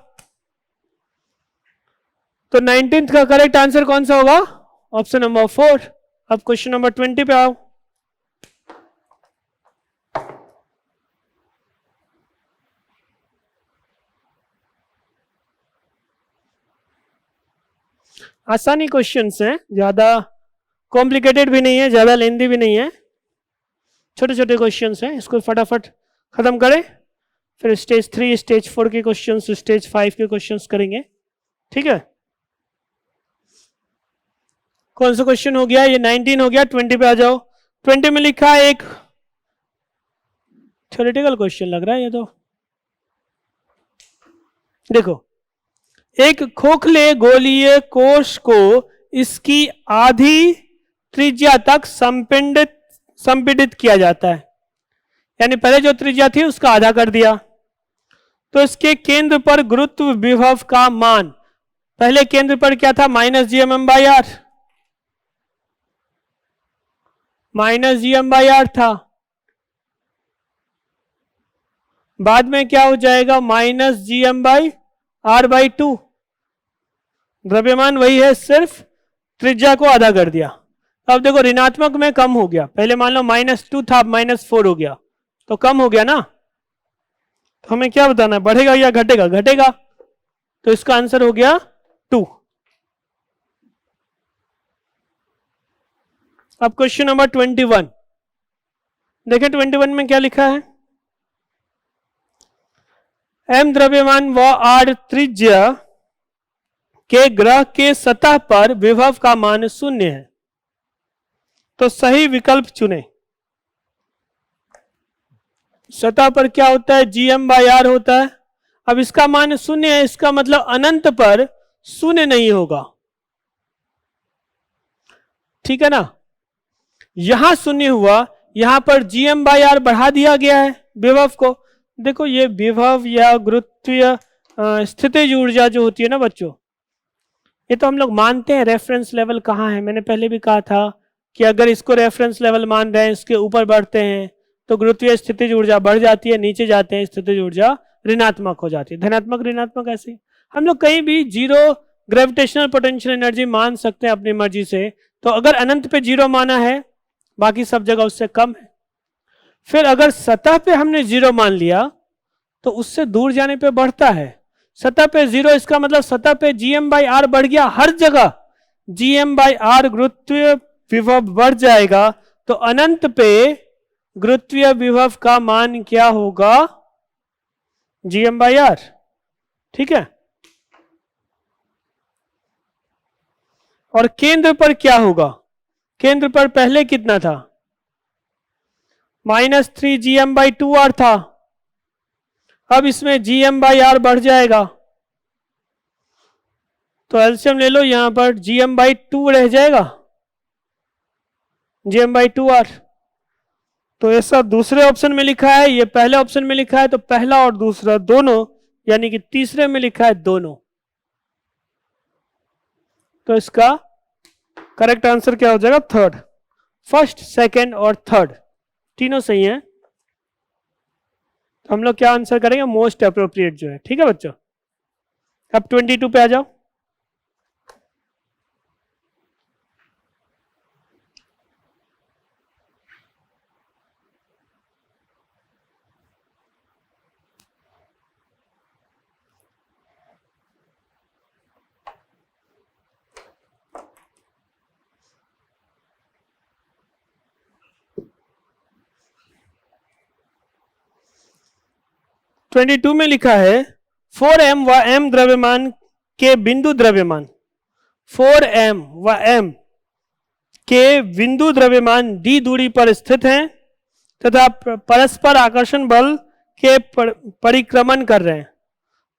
तो 19th का करेक्ट आंसर कौन सा होगा, ऑप्शन नंबर 4। अब क्वेश्चन नंबर 20 पे आओ। आसानी क्वेश्चंस हैं, ज्यादा कॉम्प्लिकेटेड भी नहीं है, ज्यादा लेंदी भी नहीं है, छोटे छोटे क्वेश्चंस हैं, इसको फटाफट खत्म करें, फिर स्टेज 3 स्टेज 4 के क्वेश्चंस, स्टेज 5 के क्वेश्चंस करेंगे, ठीक है। कौन सा क्वेश्चन हो गया, ये 19 हो गया, 20 पे आ जाओ। 20 में लिखा है एक थ्योरेटिकल क्वेश्चन लग रहा है ये तो, देखो, एक खोखले गोलीय कोश को इसकी आधी त्रिज्या तक संपीड़ित किया जाता है, यानी पहले जो त्रिज्या थी उसका आधा कर दिया, तो इसके केंद्र पर गुरुत्व विभव का मान, पहले केंद्र पर क्या था, माइनस GM/r, माइनस GM/r था, बाद में क्या हो जाएगा, माइनस GM/r/2, द्रव्यमान वही है, सिर्फ त्रिज्या को आधा कर दिया। अब देखो ऋणात्मक में कम हो गया, पहले मान लो -2 था, -4 हो गया, तो कम हो गया ना, तो हमें क्या बताना है, बढ़ेगा या घटेगा, घटेगा, तो इसका आंसर हो गया 2। अब क्वेश्चन नंबर 21 देखें, 21 में क्या लिखा है, m द्रव्यमान व r त्रिज्या के ग्रह के सतह पर विभव का मान 0 है, तो सही विकल्प चुने। सतह पर क्या होता है, GM/r होता है, अब इसका मान 0 है, इसका मतलब अनंत पर 0 नहीं होगा, ठीक है ना, यहां 0 हुआ, यहां पर GM/r बढ़ा दिया गया है विभव को। देखो ये विभव या गुरुत्वीय स्थितिज ऊर्जा जो होती है ना बच्चों, ये तो हम लोग मानते हैं रेफरेंस लेवल कहाँ है, मैंने पहले भी कहा था कि अगर इसको रेफरेंस लेवल मान रहे हैं, इसके ऊपर बढ़ते हैं तो गुरुत्वीय स्थितिज ऊर्जा बढ़ जाती है, नीचे जाते हैं स्थितिज ऊर्जा ऋणात्मक हो जाती है, धनात्मक ऋणात्मक ऐसे। हम लोग कहीं भी जीरो ग्रेविटेशनल पोटेंशियल एनर्जी मान सकते हैं अपनी मर्जी से, तो अगर अनंत पे 0 माना है, बाकी सब जगह उससे कम है। फिर अगर सतह पे हमने 0 मान लिया तो उससे दूर जाने पे बढ़ता है, सतह पे 0, इसका मतलब सतह पे GM/r बढ़ गया, हर जगह GM/r गुरुत्वीय विभव बढ़ जाएगा, तो अनंत पे गुरुत्वीय विभव का मान क्या होगा, GM/r, ठीक है। और केंद्र पर क्या होगा, केंद्र पर पहले कितना था, -3 GM/2r था, अब इसमें GM/r बढ़ जाएगा, तो एलसीएम ले लो, यहां पर GM/2 रह जाएगा, GM/2r। तो ऐसा दूसरे ऑप्शन में लिखा है, ये पहले ऑप्शन में लिखा है, तो पहला और दूसरा दोनों, यानी कि तीसरे में लिखा है दोनों, तो इसका करेक्ट आंसर क्या हो जाएगा, थर्ड। फर्स्ट, सेकंड और थर्ड तीनों सही हैं, तो हम लोग क्या आंसर करेंगे, मोस्ट अप्रोप्रिएट जो है, ठीक है बच्चों। अब 22 पे आ जाओ। ट्वेंटी टू में लिखा है 4m व m द्रव्यमान के बिंदु द्रव्यमान, 4m व m के बिंदु द्रव्यमान d दूरी पर स्थित हैं तथा परस्पर आकर्षण बल के परिक्रमण कर रहे हैं,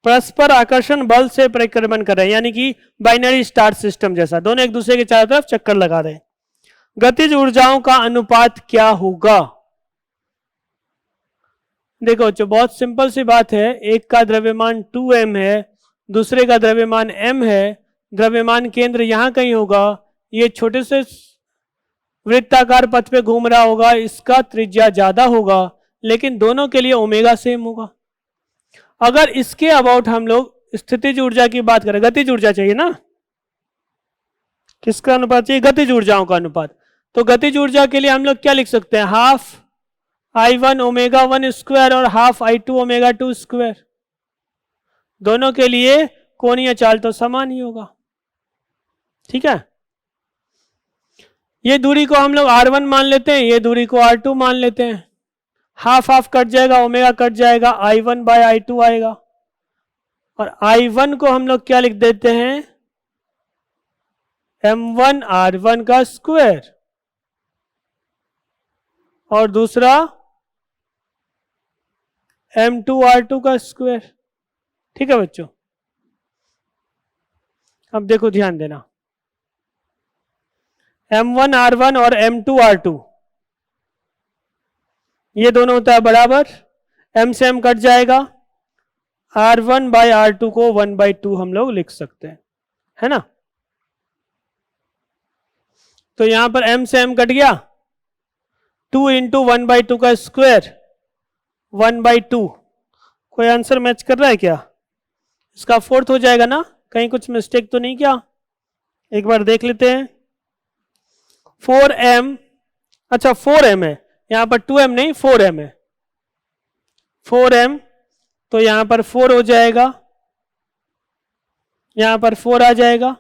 परस्पर आकर्षण बल से परिक्रमण कर रहे हैं, यानी कि बाइनरी स्टार सिस्टम जैसा, दोनों एक दूसरे के चारों तरफ चक्कर लगा रहे हैं। गतिज ऊर्जाओं का अनुपात क्या होगा? देखो जो बहुत सिंपल सी बात है, एक का द्रव्यमान 2m है, दूसरे का द्रव्यमान m है, द्रव्यमान केंद्र यहां कहीं होगा, ये छोटे से वृत्ताकार पथ पे घूम रहा होगा, इसका त्रिज्या ज्यादा होगा, लेकिन दोनों के लिए ओमेगा सेम होगा। अगर इसके अबाउट हम लोग स्थितिज ऊर्जा की बात करें, गतिज ऊर्जा चाहिए ना, किसका अनुपात चाहिए? गतिज ऊर्जाओं का अनुपात। तो गतिज ऊर्जा के लिए हम लोग क्या लिख सकते हैं? हाफ I1 ओमेगा 1 स्क्वायर और हाफ I2 ओमेगा 2 स्क्वायर। दोनों के लिए कोणीय चाल तो समान ही होगा, ठीक है। ये दूरी को हम लोग R1 मान लेते हैं, ये दूरी को R2 मान लेते हैं, हाफ हाफ कट जाएगा, ओमेगा कट जाएगा, I1 बाय I2 आएगा, और I1 को हम लोग क्या लिख देते हैं? M1 R1 का स्क्वायर, और दूसरा M2 R2 का स्क्वायर, ठीक है बच्चों। अब देखो ध्यान देना, M1 R1 और M2 R2 ये दोनों होता है बराबर, M से M कट जाएगा, R1 बाय R2 को 1/2 हम लोग लिख सकते हैं, है ना। तो यहां पर M से M कट गया, 2 इंटू 1/2 का स्क्वायर 1/2। कोई आंसर मैच कर रहा है क्या? इसका फोर्थ हो जाएगा ना, कहीं कुछ मिस्टेक तो नहीं किया? एक बार देख लेते हैं। 4m, अच्छा 4m है यहां पर, 2m नहीं 4m है, 4m, तो यहां पर 4 हो जाएगा, यहां पर 4 आ जाएगा,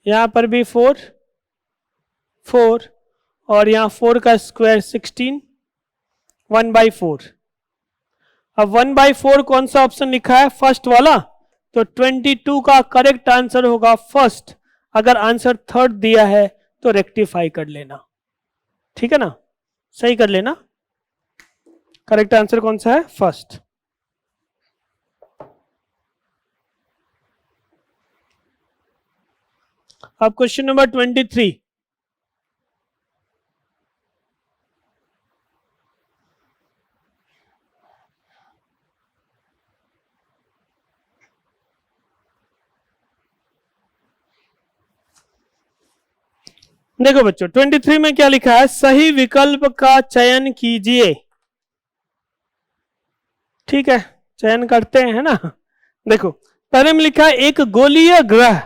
यहां पर भी 4 4, और यहां 4 का स्क्वायर 16, 1/4। अब 1/4 कौन सा ऑप्शन लिखा है? फर्स्ट वाला, तो 22 का करेक्ट आंसर होगा फर्स्ट। अगर आंसर थर्ड दिया है तो रेक्टिफाई कर लेना, ठीक है ना, सही कर लेना। करेक्ट आंसर कौन सा है? फर्स्ट। अब क्वेश्चन नंबर 23, देखो बच्चों 23 में क्या लिखा है? सही विकल्प का चयन कीजिए, ठीक है, चयन करते हैं ना। देखो पहले में लिखा है एक गोलीय ग्रह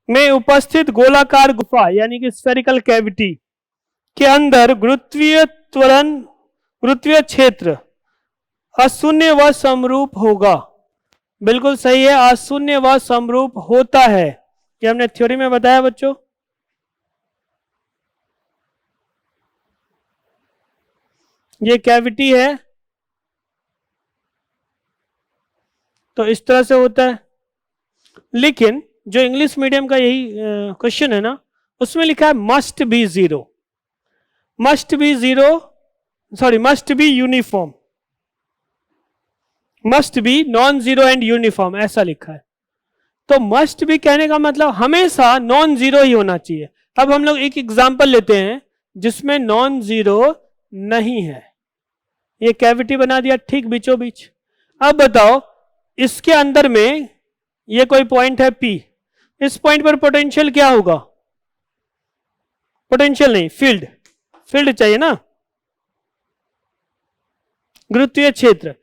में उपस्थित गोलाकार गुफा यानी कि स्फेरिकल कैविटी के अंदर गुरुत्वीय त्वरण, गुरुत्वीय क्षेत्र अशून्य व समरूप होगा। बिल्कुल सही है, अशून्य व समरूप होता है, ये हमने थ्योरी में बताया बच्चों। ये कैविटी है तो इस तरह से होता है, लेकिन जो इंग्लिश मीडियम का यही क्वेश्चन है ना, उसमें लिखा है must be zero, must be zero, sorry must be uniform, must be non zero and uniform, ऐसा लिखा है। तो मस्ट बी कहने का मतलब हमेशा नॉन जीरो ही होना चाहिए। अब हम लोग एक एग्जांपल लेते हैं जिसमें नॉन जीरो नहीं है, ये कैविटी बना दिया ठीक बीचों बीच। अब बताओ इसके अंदर में ये कोई पॉइंट है P, इस पॉइंट पर पोटेंशियल क्या होगा? पोटेंशियल नहीं, फील्ड, फील्ड चाहिए ना, गुरुत्वीय क्षेत्र।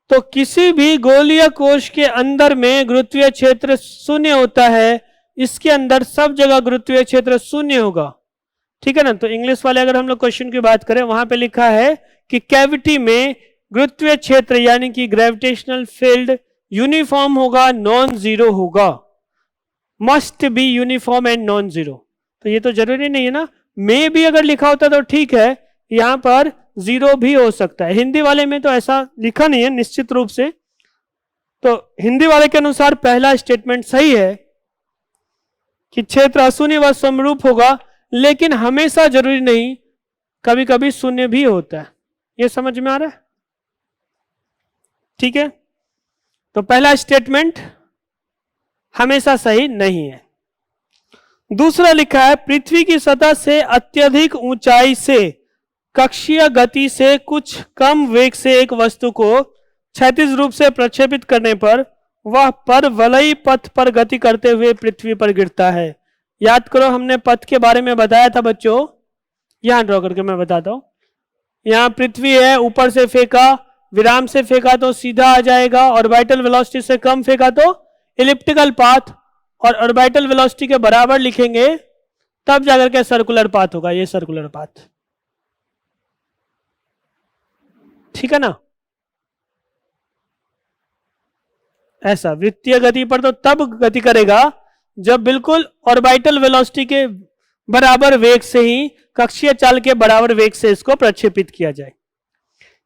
तो किसी भी गोलीय कोश के अंदर में गुरुत्वीय क्षेत्र शून्य होता है, इसके अंदर सब जगह गुरुत्वीय क्षेत्र शून्य होगा, ठीक है ना। तो इंग्लिश वाले अगर हम लोग क्वेश्चन की बात करें, वहां पे लिखा है कि कैविटी में गुरुत्वीय क्षेत्र यानी कि ग्रेविटेशनल फील्ड यूनिफॉर्म होगा, नॉन जीरो होगा, must be uniform and non zero. तो ये तो जरूरी नहीं है ना, मे भी अगर लिखा होता तो ठीक है, यहां पर जीरो भी हो सकता है। हिंदी वाले में तो ऐसा लिखा नहीं है निश्चित रूप से, तो हिंदी वाले के अनुसार पहला स्टेटमेंट सही है कि क्षेत्र अशून्य व समरूप होगा, लेकिन हमेशा जरूरी नहीं, कभी कभी शून्य भी होता है। ये समझ में आ रहा है? ठीक है, तो पहला स्टेटमेंट हमेशा सही नहीं है। दूसरा लिखा है पृथ्वी की सतह से अत्यधिक ऊंचाई से कक्षीय गति से कुछ कम वेग से एक वस्तु को क्षैतिज रूप से प्रक्षेपित करने पर वह परवलयी पथ पर गति करते हुए पृथ्वी पर गिरता है। याद करो हमने पथ के बारे में बताया था बच्चों, यहां ड्रॉ करके मैं बताता हूं। यहां पृथ्वी है, ऊपर से फेंका, विराम से फेंका तो सीधा आ जाएगा, ऑर्बिटल वेलोसिटी से कम फेंका तो इलिप्टिकल पाथ, और ऑर्बिटल वेलोसिटी के बराबर लिखेंगे तब जाकर के सर्कुलर पाथ होगा, ये सर्कुलर पाथ। ठीक है ना। ऐसा वृत्तीय गति पर तो तब गति करेगा जब बिल्कुल ऑर्बिटल वेलोसिटी के बराबर वेग से ही कक्षीय चाल के बराबर वेग से इसको प्रक्षेपित किया जाए।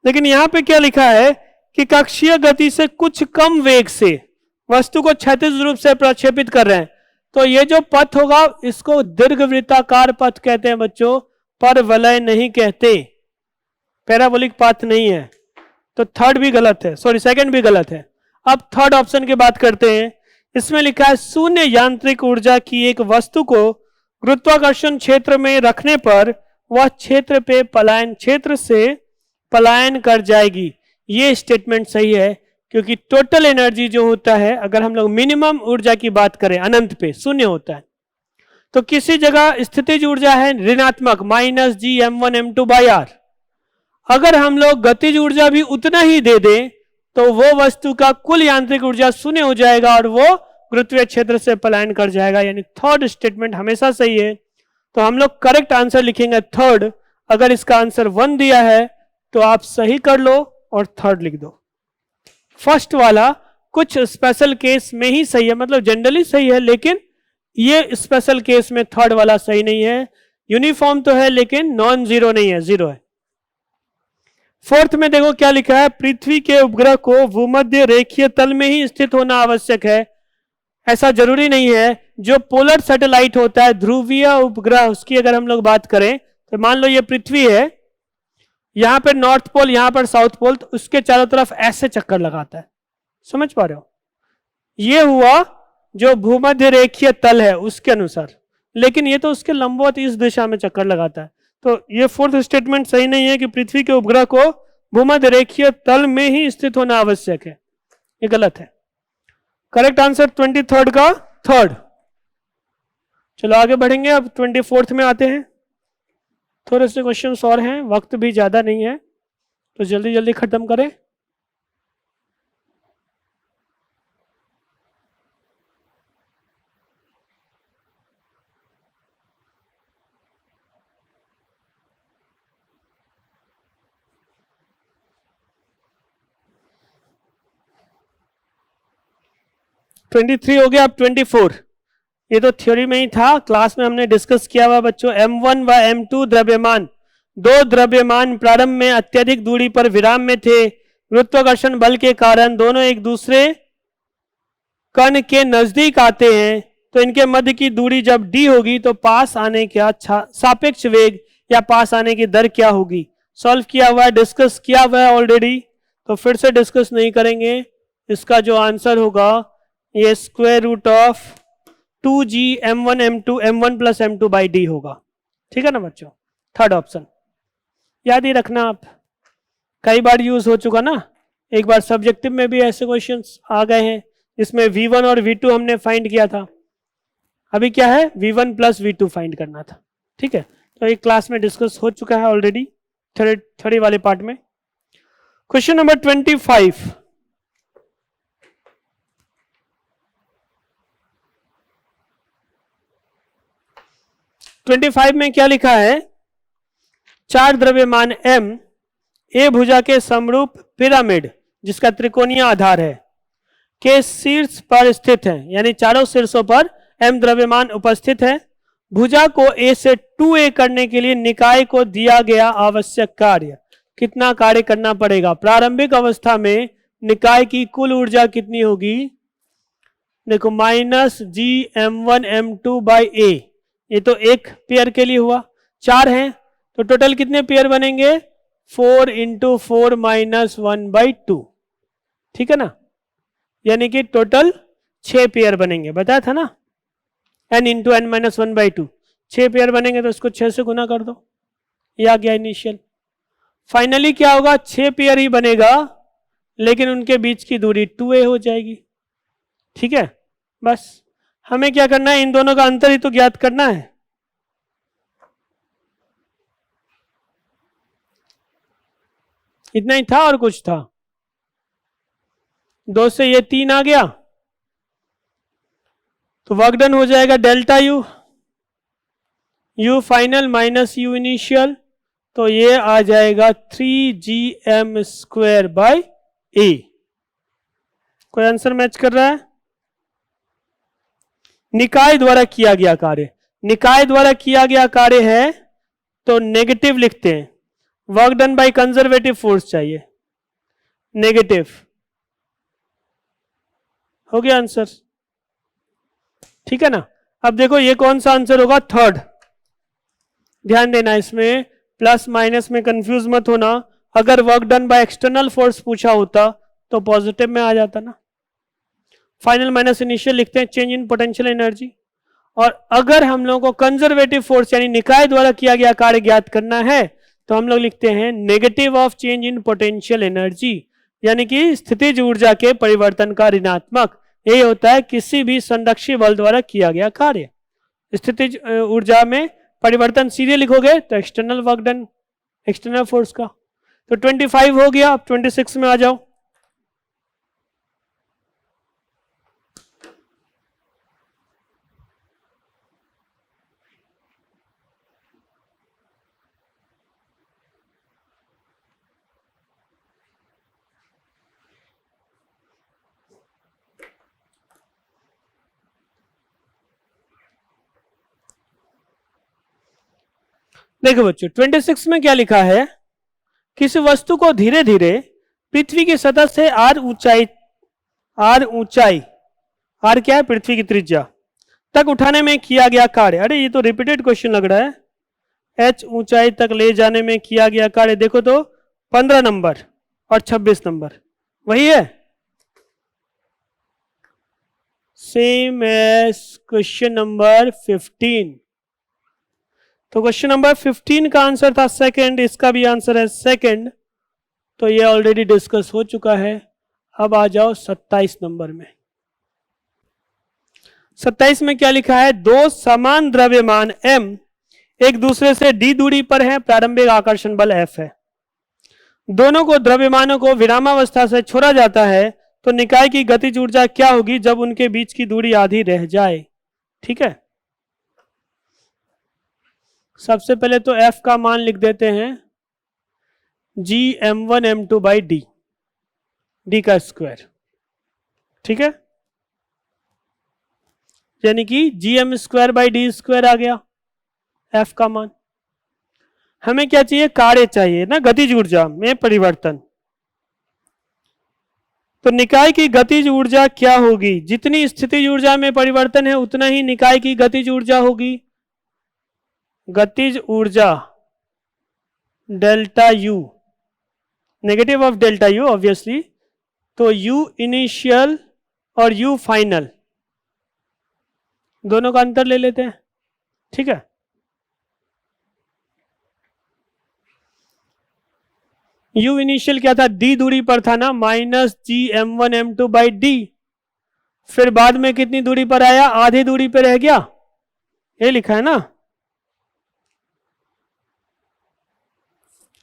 लेकिन यहां पे क्या लिखा है कि कक्षीय गति से कुछ कम वेग से वस्तु को क्षैतिज रूप से प्रक्षेपित कर रहे हैं, तो ये जो पथ होगा इसको दीर्घवृत्ताकार पथ कहते हैं बच्चों, परवलय नहीं कहते, पैराबोलिक पाथ नहीं है। तो थर्ड भी गलत है, सॉरी सेकंड भी गलत है। अब थर्ड ऑप्शन की बात करते हैं। इसमें लिखा है शून्य यांत्रिक ऊर्जा की एक वस्तु को गुरुत्वाकर्षण क्षेत्र में रखने पर वह क्षेत्र से पलायन कर जाएगी। ये स्टेटमेंट सही है, क्योंकि टोटल एनर्जी जो होता है, अगर हम लोग मिनिमम ऊर्जा की बात करें अनंत पे शून्य होता है, तो किसी जगह स्थितिज ऊर्जा है ऋणात्मक -Gm1m2/r। अगर हम लोग गतिज ऊर्जा भी उतना ही दे दें तो वो वस्तु का कुल यांत्रिक ऊर्जा शून्य हो जाएगा और वो गुरुत्वीय क्षेत्र से पलायन कर जाएगा। यानी थर्ड स्टेटमेंट हमेशा सही है। तो हम लोग करेक्ट आंसर लिखेंगे थर्ड। अगर इसका आंसर 1 दिया है तो आप सही कर लो और थर्ड लिख दो। फर्स्ट वाला कुछ स्पेशल केस में ही सही है, मतलब जनरली सही है, लेकिन ये स्पेशल केस में थर्ड वाला सही नहीं है। यूनिफॉर्म तो है लेकिन नॉन जीरो नहीं है, जीरो है। फोर्थ में देखो क्या लिखा है, पृथ्वी के उपग्रह को भूमध्य रेखीय तल में ही स्थित होना आवश्यक है। ऐसा जरूरी नहीं है। जो पोलर सैटेलाइट होता है, ध्रुवीय उपग्रह, उसकी अगर हम लोग बात करें तो मान लो ये पृथ्वी है, यहां पर नॉर्थ पोल, यहां पर साउथ पोल, तो उसके चारों तरफ ऐसे चक्कर लगाता है। समझ पा रहे हो? ये हुआ जो भूमध्य रेखीय तल है उसके अनुसार, लेकिन ये तो उसके लंबवत इस दिशा में चक्कर लगाता है। तो ये फोर्थ स्टेटमेंट सही नहीं है कि पृथ्वी के उपग्रह को भूमध्य रेखीय तल में ही स्थित होना आवश्यक है, ये गलत है। करेक्ट आंसर 23rd का थर्ड। चलो आगे बढ़ेंगे, अब 24th में आते हैं। थोड़े से क्वेश्चंस और हैं, वक्त भी ज्यादा नहीं है तो जल्दी जल्दी खत्म करें। (23) हो गया। अब 24, ये तो थ्योरी में ही था, क्लास में हमने डिस्कस किया हुआ बच्चों। m1 व m2 द्रव्यमान, दो द्रव्यमान प्रारंभ में अत्यधिक दूरी पर विराम में थे। गुरुत्वाकर्षण बल के कारण दोनों एक दूसरे कण के नजदीक आते हैं, तो इनके मध्य की दूरी जब d होगी तो पास आने का सापेक्ष वेग या पास आने की दर क्या होगी। सॉल्व किया हुआ है, डिस्कस किया हुआ है ऑलरेडी, तो फिर से डिस्कस नहीं करेंगे। इसका जो आंसर होगा ये square root of 2g m1 m2 m1 plus m2 by d होगा। ठीक है ना बच्चों, थर्ड ऑप्शन याद ही रखना आप, कई बार यूज हो चुका ना। एक बार सब्जेक्टिव में भी ऐसे क्वेश्चंस आ गए हैं जिसमें v1 और v2 हमने फाइंड किया था। अभी क्या है, v1 प्लस v2 फाइंड करना था। ठीक है, तो एक क्लास में डिस्कस हो चुका है ऑलरेडी, थर्ड वाले पार्ट में। क्वेश्चन नंबर 25, में क्या लिखा है, चार द्रव्यमान m ए भुजा के समरूप पिरामिड जिसका त्रिकोणीय आधार है के शीर्ष पर स्थित है, यानी चारों शीर्षों पर m द्रव्यमान उपस्थित है। भुजा को a से 2a करने के लिए निकाय को दिया गया आवश्यक कार्य, कितना कार्य करना पड़ेगा। प्रारंभिक अवस्था में निकाय की कुल ऊर्जा कितनी होगी, देखो -Gm1m2/a, ये तो एक पेयर के लिए हुआ, चार हैं तो टोटल कितने पेयर बनेंगे, 4 × 4 - 1/2। ठीक है ना, यानी कि टोटल 6 पेयर बनेंगे, बताया था ना। n into N minus 1/2, 6 pair बनेंगे तो इसको 6 से गुना कर दो, ये आ गया इनिशियल। फाइनली क्या होगा, 6 पेयर ही बनेगा लेकिन उनके बीच की दूरी 2a हो जाएगी। ठीक है, बस हमें क्या करना है, इन दोनों का अंतर ही तो ज्ञात करना है। इतना ही था और कुछ था, 2 से ये 3 आ गया तो वर्क डन हो जाएगा delta U, you final minus U initial, तो ये आ जाएगा 3gm² बाई ए। कोई आंसर मैच कर रहा है? निकाय द्वारा किया गया कार्य, निकाय द्वारा किया गया कार्य है तो नेगेटिव लिखते हैं, work done by conservative force चाहिए, नेगेटिव हो गया आंसर। ठीक है ना, अब देखो ये कौन सा आंसर होगा, थर्ड। ध्यान देना इसमें, प्लस माइनस में कंफ्यूज मत होना, अगर work done by external force पूछा होता तो पॉजिटिव में आ जाता ना। फाइनल माइनस इनिशियल लिखते हैं, चेंज इन पोटेंशियल एनर्जी, और अगर हम लोगों को कंजर्वेटिव फोर्स यानी निकाय द्वारा किया गया कार्य ज्ञात करना है तो हम लोग लिखते हैं negative of change in potential energy, यानी कि स्थितिज ऊर्जा के परिवर्तन का ऋणात्मक। यही होता है किसी भी संरक्षी बल द्वारा किया गया कार्य। स्थितिज ऊर्जा में परिवर्तन सीधे लिखोगे तो external work done, external force का। तो 25 हो गया, अब 26 में आ जाओ। देखो बच्चों 26 में क्या लिखा है, किसी वस्तु को धीरे धीरे पृथ्वी की सतह से r ऊंचाई r क्या है, पृथ्वी की त्रिज्या तक उठाने में किया गया कार्य। अरे ये तो रिपीटेड क्वेश्चन लग रहा है, h ऊंचाई तक ले जाने में किया गया कार्य। देखो तो 15 नंबर और 26 नंबर वही है, सेम एज क्वेश्चन नंबर 15। तो क्वेश्चन नंबर 15 का आंसर था सेकंड, इसका भी आंसर है सेकंड, तो ये ऑलरेडी डिस्कस हो चुका है। अब आ जाओ 27 नंबर में। 27 में क्या लिखा है, दो समान द्रव्यमान m एक दूसरे से d दूरी पर है, प्रारंभिक आकर्षण बल F है। दोनों को द्रव्यमानों को विरामावस्था से छोड़ा जाता है तो निकाय की गतिज ऊर्जा क्या होगी जब उनके बीच की दूरी आधी रह जाए। ठीक है, सबसे पहले तो F का मान लिख देते हैं gm1 m2 by D, D का स्क्वायर। ठीक है, यानी कि gm² बाई डी स्क्वायर आ गया F का मान। हमें क्या चाहिए, कार्य चाहिए ना, गतिज ऊर्जा में परिवर्तन। तो निकाय की गतिज ऊर्जा क्या होगी, जितनी स्थितिज ऊर्जा में परिवर्तन है उतना ही निकाय की गतिज ऊर्जा होगी। गतिज ऊर्जा delta U, negative of delta U obviously, तो यू इनिशियल और यू फाइनल दोनों का अंतर ले लेते हैं। ठीक है, यू इनिशियल क्या था, डी दूरी पर था ना, minus gm1 m2 by D. फिर बाद में कितनी दूरी पर आया, आधी दूरी पर रह गया, ये लिखा है ना।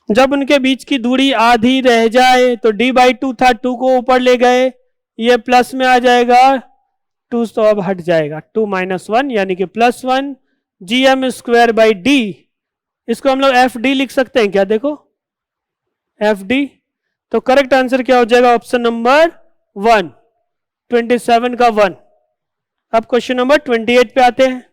जब उनके बीच की दूरी आधी रह जाए तो d बाई 2 था, 2 को ऊपर ले गए, ये प्लस में आ जाएगा, 2 तो अब हट जाएगा, 2 माइनस 1 यानी कि +1 gm² बाई डी। इसको हम लोग एफ डी लिख सकते हैं क्या, देखो एफ डी। तो करेक्ट आंसर क्या हो जाएगा, ऑप्शन नंबर 1, 27 का 1। अब क्वेश्चन नंबर 28 पे आते हैं।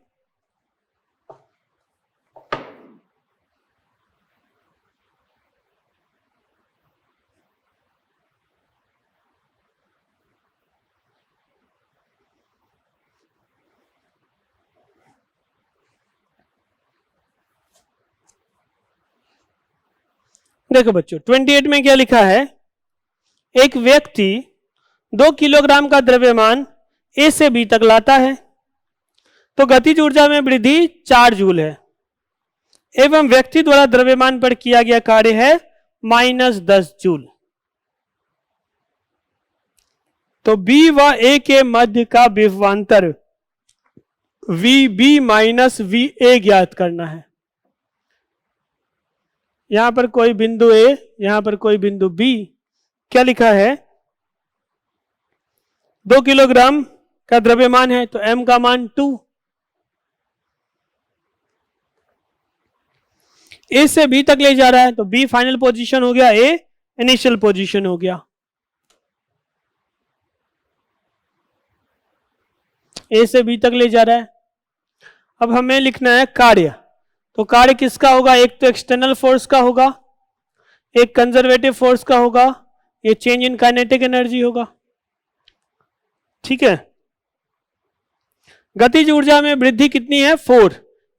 देखो बच्चों 28 में क्या लिखा है, एक व्यक्ति 2 किलोग्राम का द्रव्यमान ए से बी तक लाता है तो गतिज ऊर्जा में वृद्धि 4 जूल है एवं व्यक्ति द्वारा द्रव्यमान पर किया गया कार्य है -10 जूल। तो बी व ए के मध्य का विभवांतर VB माइनस VA ज्ञात करना है। यहां पर कोई बिंदु A, यहां पर कोई बिंदु B, क्या लिखा है 2 किलोग्राम का द्रव्यमान है तो M का मान 2। A से B तक ले जा रहा है तो B फाइनल पोजीशन हो गया, A इनिशियल पोजीशन हो गया। A से B तक ले जा रहा है। अब हमें लिखना है कार्य। तो कार्य किसका होगा, एक तो एक्सटर्नल फोर्स का होगा, एक कंजर्वेटिव फोर्स का होगा, ये चेंज इन काइनेटिक एनर्जी होगा। ठीक है, गतिज ऊर्जा में वृद्धि कितनी है 4,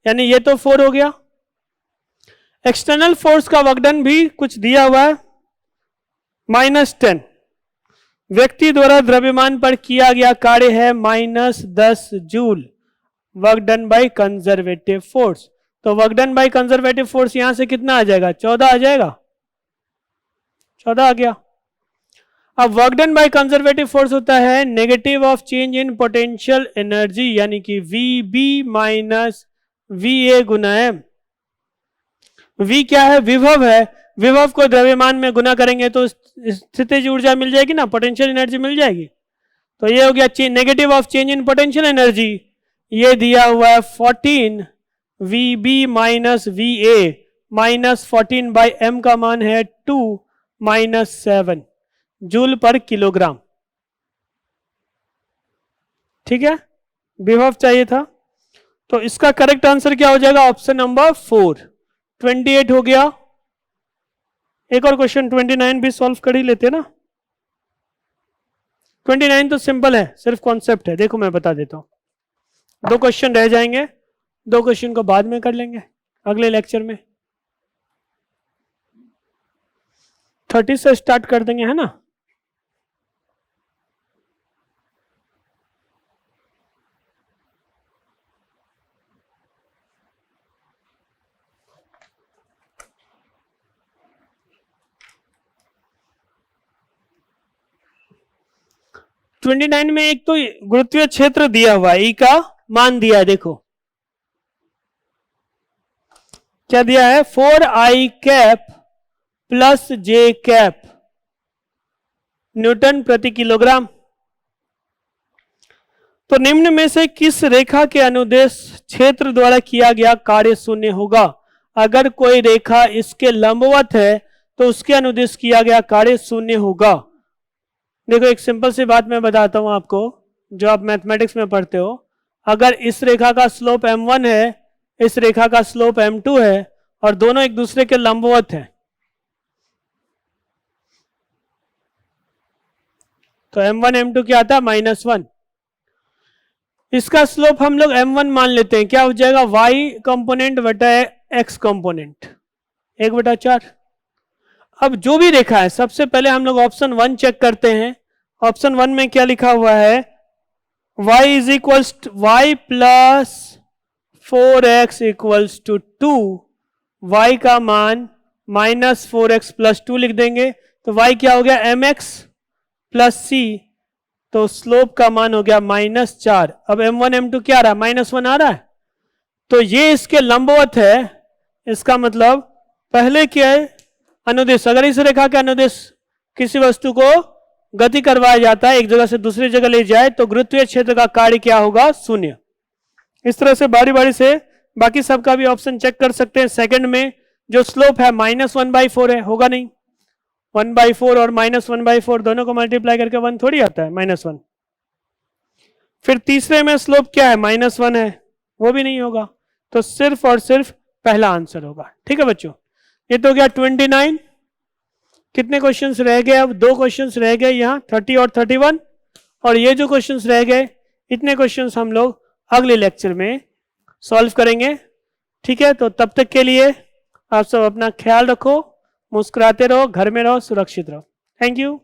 यानी ये तो 4 हो गया। एक्सटर्नल फोर्स का वर्कडन भी कुछ दिया हुआ है -10। व्यक्ति द्वारा द्रव्यमान पर किया गया कार्य है -10 joule work done by conservative force. तो work done by conservative force यहां से कितना आ जाएगा, 14 आ जाएगा, 14 आ गया। अब work done by conservative force होता है negative of change in potential energy, यानी कि VB माइनस VA गुना M। V क्या है, विभव है, विभव को द्रव्यमान में गुना करेंगे तो स्थितिज ऊर्जा मिल जाएगी ना, पोटेंशियल एनर्जी मिल जाएगी। तो ये हो गया negative of change in potential energy, ये दिया हुआ है 14 VB minus VA minus 14 by M का मान है 2 माइनस 7 जूल पर किलोग्राम। ठीक है, विभव चाहिए था, तो इसका करेक्ट आंसर क्या हो जाएगा, ऑप्शन नंबर 4। 28 हो गया। एक और क्वेश्चन 29 भी सॉल्व कर ही लेते ना। 29 तो सिंपल है, सिर्फ कॉन्सेप्ट है। देखो मैं बता देता हूं, 2 क्वेश्चन रह जाएंगे, 2 क्वेश्चन को बाद में कर लेंगे अगले लेक्चर में। 30 से स्टार्ट कर देंगे, है ना। ट्वेंटी 29 में एक तो गुरुत्वीय क्षेत्र दिया हुआ है, ई का मान दिया है, देखो क्या दिया है, 4I cap plus J cap Newton प्रति किलोग्राम। तो निम्न में से किस रेखा के अनुदेश क्षेत्र द्वारा किया गया कार्य शून्य होगा। अगर कोई रेखा इसके लंबवत है तो उसके अनुदेश किया गया कार्य शून्य होगा। देखो एक सिंपल सी बात मैं बताता हूं आपको, जो आप मैथमेटिक्स में पढ़ते हो। अगर इस रेखा का स्लोप m1 है, इस रेखा का स्लोप m2 है और दोनों एक दूसरे के लंबवत हैं, तो m1 m2 क्या आता है, -1। इसका स्लोप हम लोग m1 मान लेते हैं, क्या हो जाएगा, y कंपोनेंट बटा x कंपोनेंट 1/4। अब जो भी रेखा है, सबसे पहले हम लोग ऑप्शन 1 चेक करते हैं। ऑप्शन 1 में क्या लिखा हुआ है, y is equals y plus 4x equals to 2, y का मान -4x प्लस 2 लिख देंगे, तो y क्या हो गया, mx प्लस c, तो स्लोप का मान हो गया -4। अब m1 m2 क्या आ रहा है, -1 आ रहा है, तो ये इसके लंबवत है। इसका मतलब पहले क्या है, अनुदेश, अगर इस रेखा के अनुदेश किसी वस्तु को गति करवाया जाता है, एक जगह से दूसरी जगह ले जाए, तो गुरुत्वीय क्षेत्र का कार्य क्या होगा, शून्य। इस तरह से बारी बारी से बाकी सबका भी ऑप्शन चेक कर सकते हैं। सेकंड में जो स्लोप है -1/4 है, होगा नहीं, 1/4 और -1/4 दोनों को मल्टीप्लाई करके 1 थोड़ी आता है, -1। फिर तीसरे में स्लोप क्या है, -1 है, वो भी नहीं होगा, तो सिर्फ और सिर्फ पहला आंसर होगा। ठीक है बच्चों, ये तो हो गया 29। कितने क्वेश्चंस रह गए, अब 2 क्वेश्चंस रह गए यहाँ, 30 और 31, और ये जो क्वेश्चंस रह गए, इतने क्वेश्चंस हम लोग अगले लेक्चर में सॉल्व करेंगे। ठीक है, तो तब तक के लिए आप सब अपना ख्याल रखो, मुस्कुराते रहो, घर में रहो, सुरक्षित रहो। Thank you.